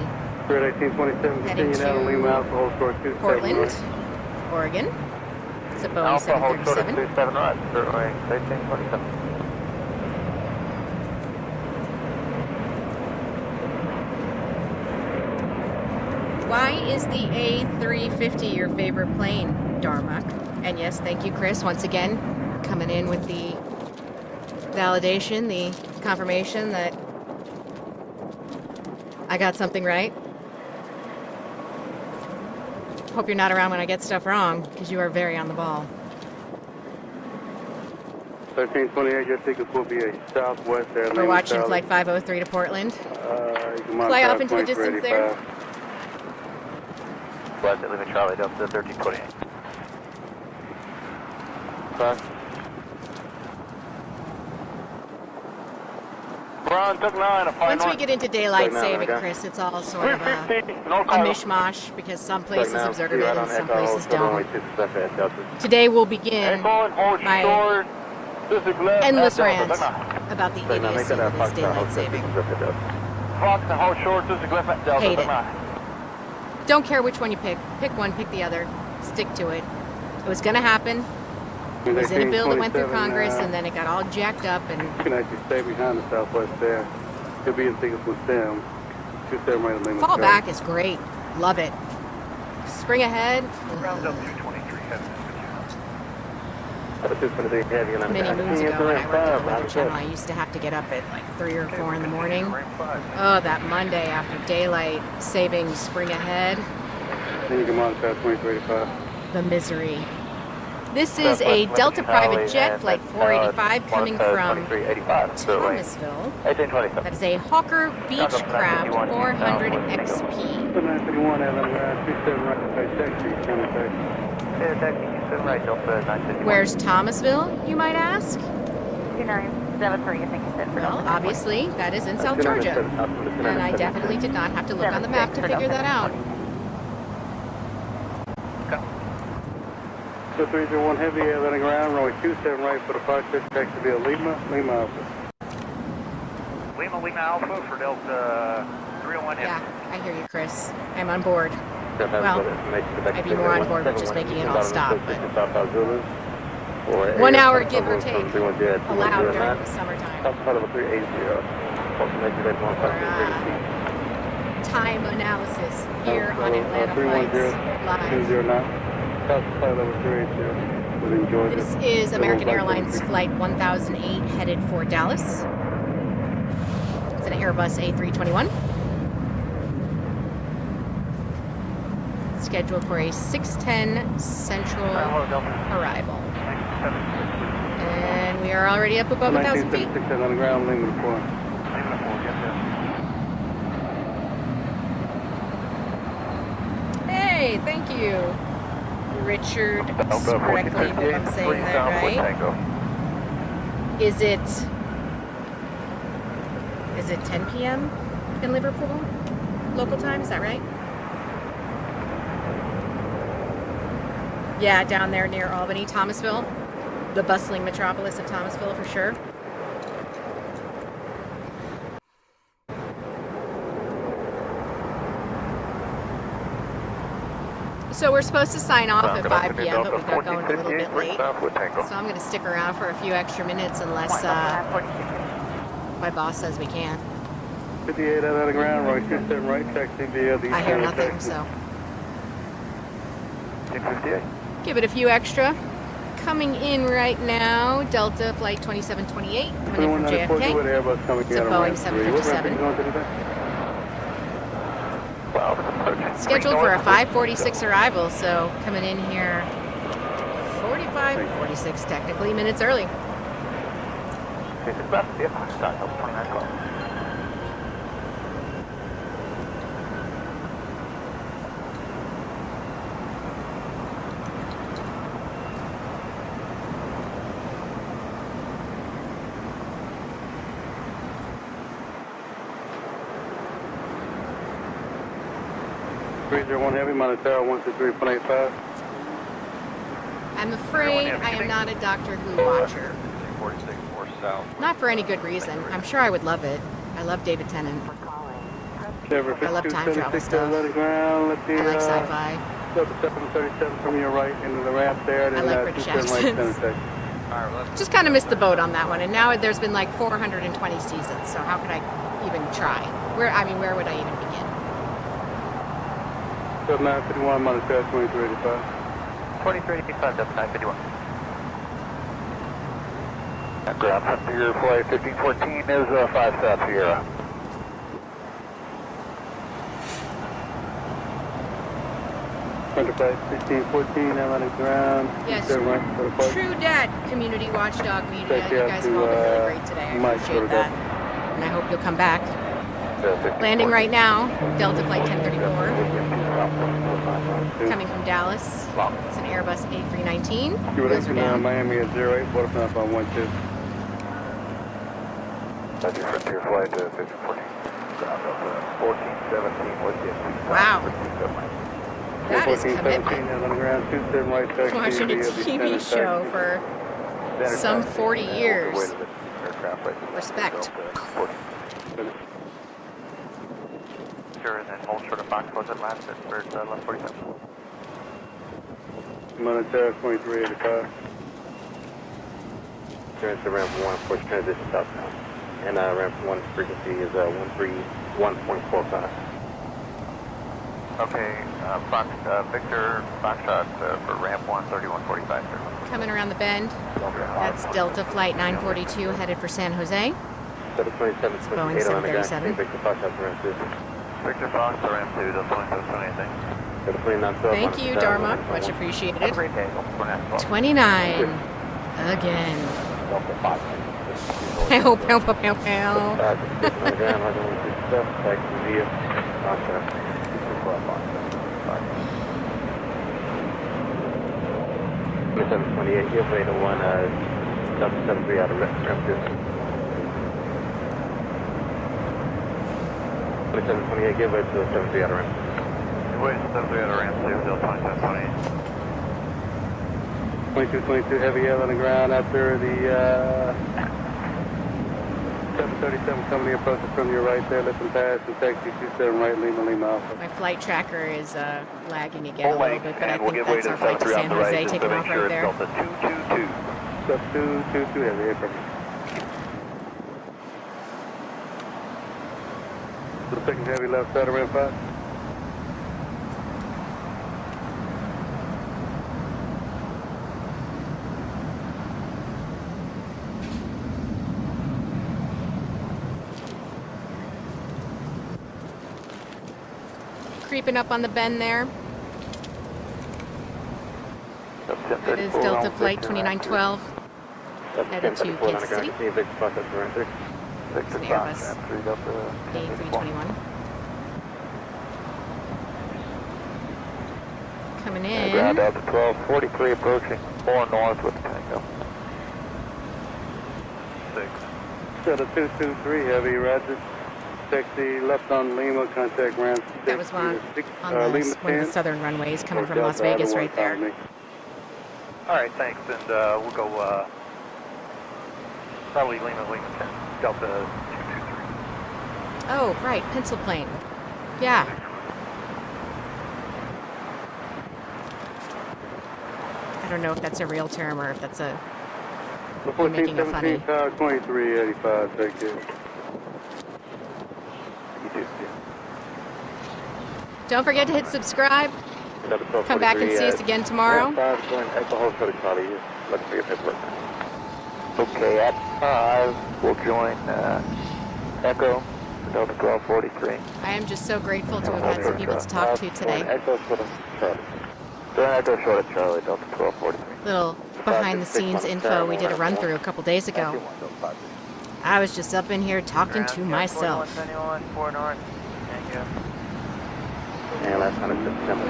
Spirit 1827, Heading continue down to to Lima Alpha, hold short 27 Portland, right. Oregon. It's a Boeing Alpha, hold short at 737. 27 right. Spirit 1827. Why is the A350 your favorite plane, Darmok? And yes, thank you, Chris, once again, coming in with the validation, the confirmation that I got something right. Hope you're not around when I get stuff wrong, because you are very on the ball. 1328, your tickets will be a Southwest Air. We're watching Flight 503 to Portland. You can Fly monitor off into the distance there. 2385. Flight at Lima Charlie, Delta 1328. Ron, took 9, a Once we get into daylight saving, Chris, it's all sort of a 350, no mishmash, because some places observe it and some places don't. Today we'll begin my endless rant about the idiocy that is daylight saving. Fox and hold short, this is Glyph, Delta. Hate it. Don't care which one you pick. Pick one, pick the other. Stick to it. It was going to happen. It was in a bill that went through Congress, and then it got all jacked up. And you can actually stay behind the Southwest there. You'll be in tickets with them. 27 right at Lima. fall back is great. Love it. Spring ahead. Round up 223, headed to Many moons ago when I worked at the Weather Channel, I used to have to get up at like 3 or 4 in the morning. Oh, that Monday after daylight saving spring ahead. Then you can monitor 2385. The misery. This is a Delta private jet, flight 485, coming from Thomasville. 1827. That is a Hawker Beechcraft 400 XP. 931 Atlanta, 27 right, taxi, county taxi. Right, Delta 951. Where's Thomasville, you might ask? 2973, I think you said. For Well, obviously, that is in South Georgia. And I definitely did not have to look on the map to figure that out. So 301 heavy, Atlanta ground, runway 27 right for the 56, taxi via Lima, Lima Alpha. Lima Alpha for Delta 301 heavy. Yeah, I hear you, Chris. I'm on board. Well, I'd be more on board with just making it all stop, but 1 hour, give or take, allowed during the summertime. Time analysis here on Atlanta Flights Live. This is American Airlines Flight 1008 headed for Dallas. It's an Airbus A321. It's scheduled for a 6:10 Central arrival. And we are already up above 1,000 feet. 1976 on the ground, leaving the floor. Hey, thank you, Richard Spreckley. Hope I'm saying that right. Is it 10 p.m. in Liverpool, local time? Is that right? Yeah, down there near Albany, Thomasville, the bustling metropolis of Thomasville for sure. So we're supposed to sign off at 5 p.m., but we got going a little bit late. So I'm going to stick around for a few extra minutes unless my boss says we can. 58 out on the ground, right, 27 right, taxi via the I hear nothing, so. 258. Give it a few extra. Coming in right now, Delta Flight 2728, coming in from JFK. It's a Boeing 757. Scheduled for a 5:46 arrival, so coming in here 46 technically minutes early. One heavy, monitor 123.85. I'm afraid I am not a Doctor Who watcher. 46 or south. Not for any good reason. I'm sure I would love it. I love David Tennant. I love time travel stuff. I like sci-fi. 737 from your right into the ramp there. I like British accents. Just kind of missed the boat on that one, and now there's been like 420 seasons. So how could I even try? Where would I even begin? 951, monitor 2385. 2385, that's 951. Ground Frontier Flight 1514 is 5 South Sierra. Flight 1514, I'm on the ground. Yes, true dat, community watchdog media. You guys have all been really great today. I appreciate that. And I hope you'll come back. Landing right now, Delta Flight 1034. Coming from Dallas. It's an Airbus A319. Wheels are down. Miami at 08, waterfront on 12. Frontier Flight 1514. Ground up 1417 with you. Wow. That is 1417 commitment. on the ground, 27 right, taxi Watching a via the TV center show taxi. for some 40 years. Respect. Sure, and then hold short of Fox, was it last at for 1147? Monitor 2385. Turns to ramp 1, approach transition southbound. And ramp 1 frequency is 131.45. Okay, Victor Foxtrot for ramp 1, 3145, sir. Coming around the bend. That's Delta Flight 942 headed for San Jose. Boeing 737. Victor Fox, ramp 2, Delta 20, Thank you, Dharma. Much appreciated. 29. Again. Help. give way to 773 out of ramp 2. 2728, give way to 73 out of ramp 2. Wait, 73 out of ramp 2, Delta 2728. 2222 heavy L on the ground after the 737 company approaches from your right there, let them pass and taxi 27 right, Lima Alpha. My flight tracker is lagging again a little bit, but I we'll think give way that's to our flight to 73 San on the Jose right, taking off right there. Delta 222. Sub 222 heavy aircraft. The second heavy left side of ramp 5. Creeping up on the bend there. That is Delta Flight 2912, headed to Kansas City. It's an Airbus A321. Coming in. Ground Delta 1243 approaching 4 north with Tango. 6. Delta 223 Heavy, roger. Taxi left on Lima, contact ramp. That was one on the, Lima one of 10. the southern runways coming from Delta Las Vegas Auto right there. 15 me. Alright, thanks, and we'll go probably Lima 10, Delta 223. Oh, right, pencil plane. Yeah. I don't know if that's a real term or if that's a making it funny. 1417 Tower 2385, take care. Don't forget to hit subscribe. Come back and see us again tomorrow. Okay, at 5, we'll join Echo, Delta 1243. I am just so grateful to have had some people to talk to today. Echo short of Charlie. Echo short of Charlie, Delta 1243. Little behind the scenes info we did a run through a couple days ago. I was just up in here talking to myself. 41, 4 north. Thank you. And last time it's September.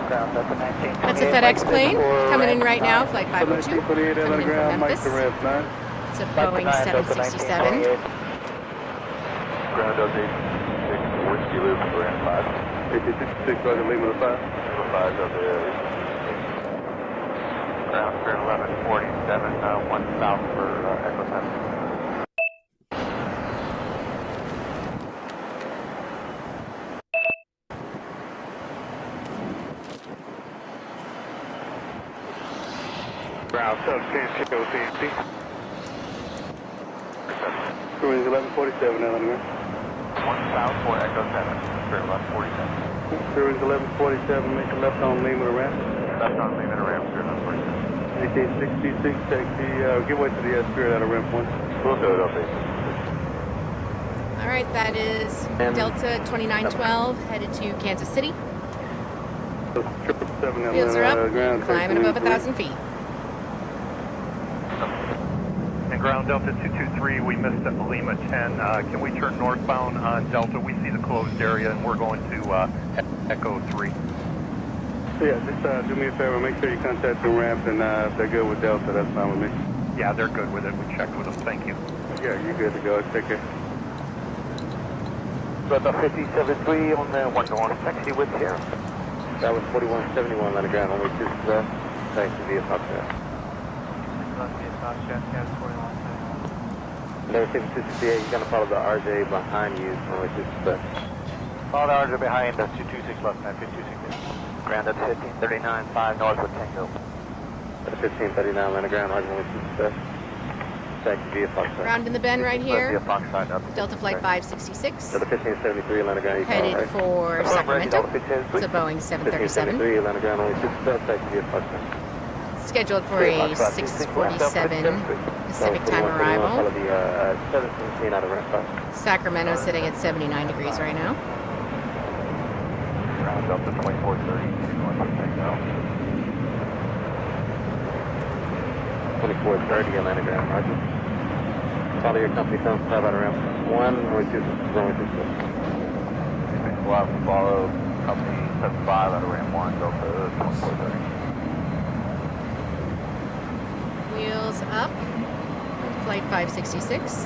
That's a FedEx plane coming in right now, flight 502, coming in from Memphis. It's a Boeing 767. Ground up 86, Whiskey Loop, Grand 5. 866, roger, Lima 5. 5 up there. Ground for 1147, 1 south for Echo 7. Ground sub CNC. Cruise 1147, Atlanta. 1 south for Echo 7, for 1147. Cruise 1147, make a left on Lima ramp. Left on Lima ramp, for 1147. 1866, taxi, give way to the Spirit out of ramp 1. We'll do it, okay. All right, that is Delta 2912 headed to Kansas City. 777, Wheels are up, ground climbing above 1,000 feet. And ground Delta 223, we missed at Lima 10. Can we turn northbound on Delta? We see the closed area, and we're going to Echo 3. Yeah, just do me a favor, make sure you contact the ramp, and if they're good with Delta, that's fine with me. Yeah, they're good with it. We checked with them. Thank you. Yeah, you're good to go. Take care. Delta 573 on the 1 north taxi with here. That was 4171, let it ground, only 2 left. Thanks to the Foxtrot. Never 268, you're going to follow the RJ behind you, only 2 left. Follow the RJ behind us, 226 left, 952. Ground at 1539, 5 north with Tango. At 1539, let it ground, only 2 left. Thanks to the Foxtrot. Round in the bend right here. Via Foxtrot up. Delta Flight 566. Delta 1573, Atlanta Ground, Headed for Sacramento. It's a Boeing 737. 1573, Atlanta Ground, only 2 left. Thanks to the Foxtrot. Scheduled for a 6:47 Pacific time arrival. Follow the 717 out of ramp 5. Sacramento sitting at 79 degrees right now. Ground Delta 2430, north with Tango. 2430, Atlanta Ground, roger. Follow your company 75 out of ramp 1, only 2 left. We'll have to follow company 75 out of ramp 1, Delta 2430. Wheels up. Flight 566.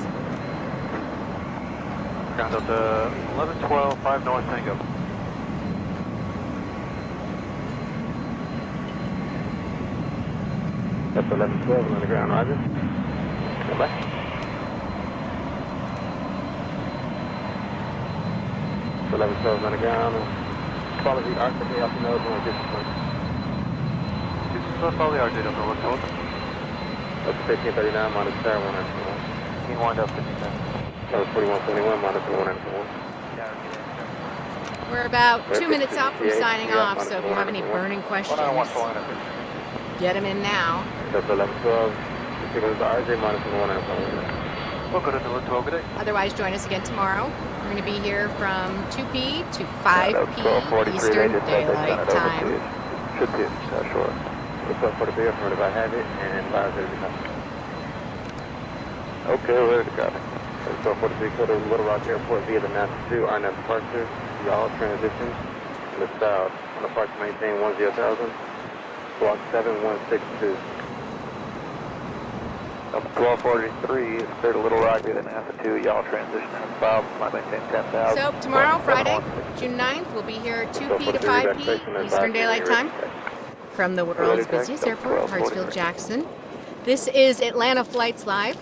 Ground Delta 1112, 5 north Tango. That's 1112 on the ground, roger. Come back. So 1112 on the ground. Follow the RCA off the nose and we'll get this one. Follow the RJ Delta 112. That's 1539 minus 191. Team 1 Delta 57. That was 4171 minus 191. We're about 2 minutes out from signing off, so if you have any burning questions, get them in now. That's 1112. It was the RJ minus 191. We'll go to the 12 today. Otherwise, join us again tomorrow. We're going to be here from 2 p to 5 p Delta 1243, Eastern they just said they Daylight sent it over to Time. you. Should be short. Report for the Bay, affirmative, I have it, and live ready to go. Okay, we're ready to go. Report for the Bay, go to Little Rock Airport via the NASA 2, INAV departure, y'all transition in the south on approach maintain 10,000, block 7162. Number 1243 is clear to Little Rock via the NASA 2, y'all transition in the south, flight maintain 10,000. So tomorrow, Friday, June 9th, we'll be here 2 p to 5 p Eastern Daylight Time from the world's busiest airport, Hartsfield-Jackson. This is Atlanta Flights Live.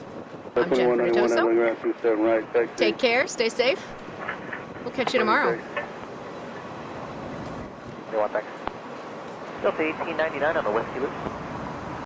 I'm Jen Nittoso. Take care, stay safe. We'll catch you tomorrow. You want thanks? Delta 1899 on the West Key Loop.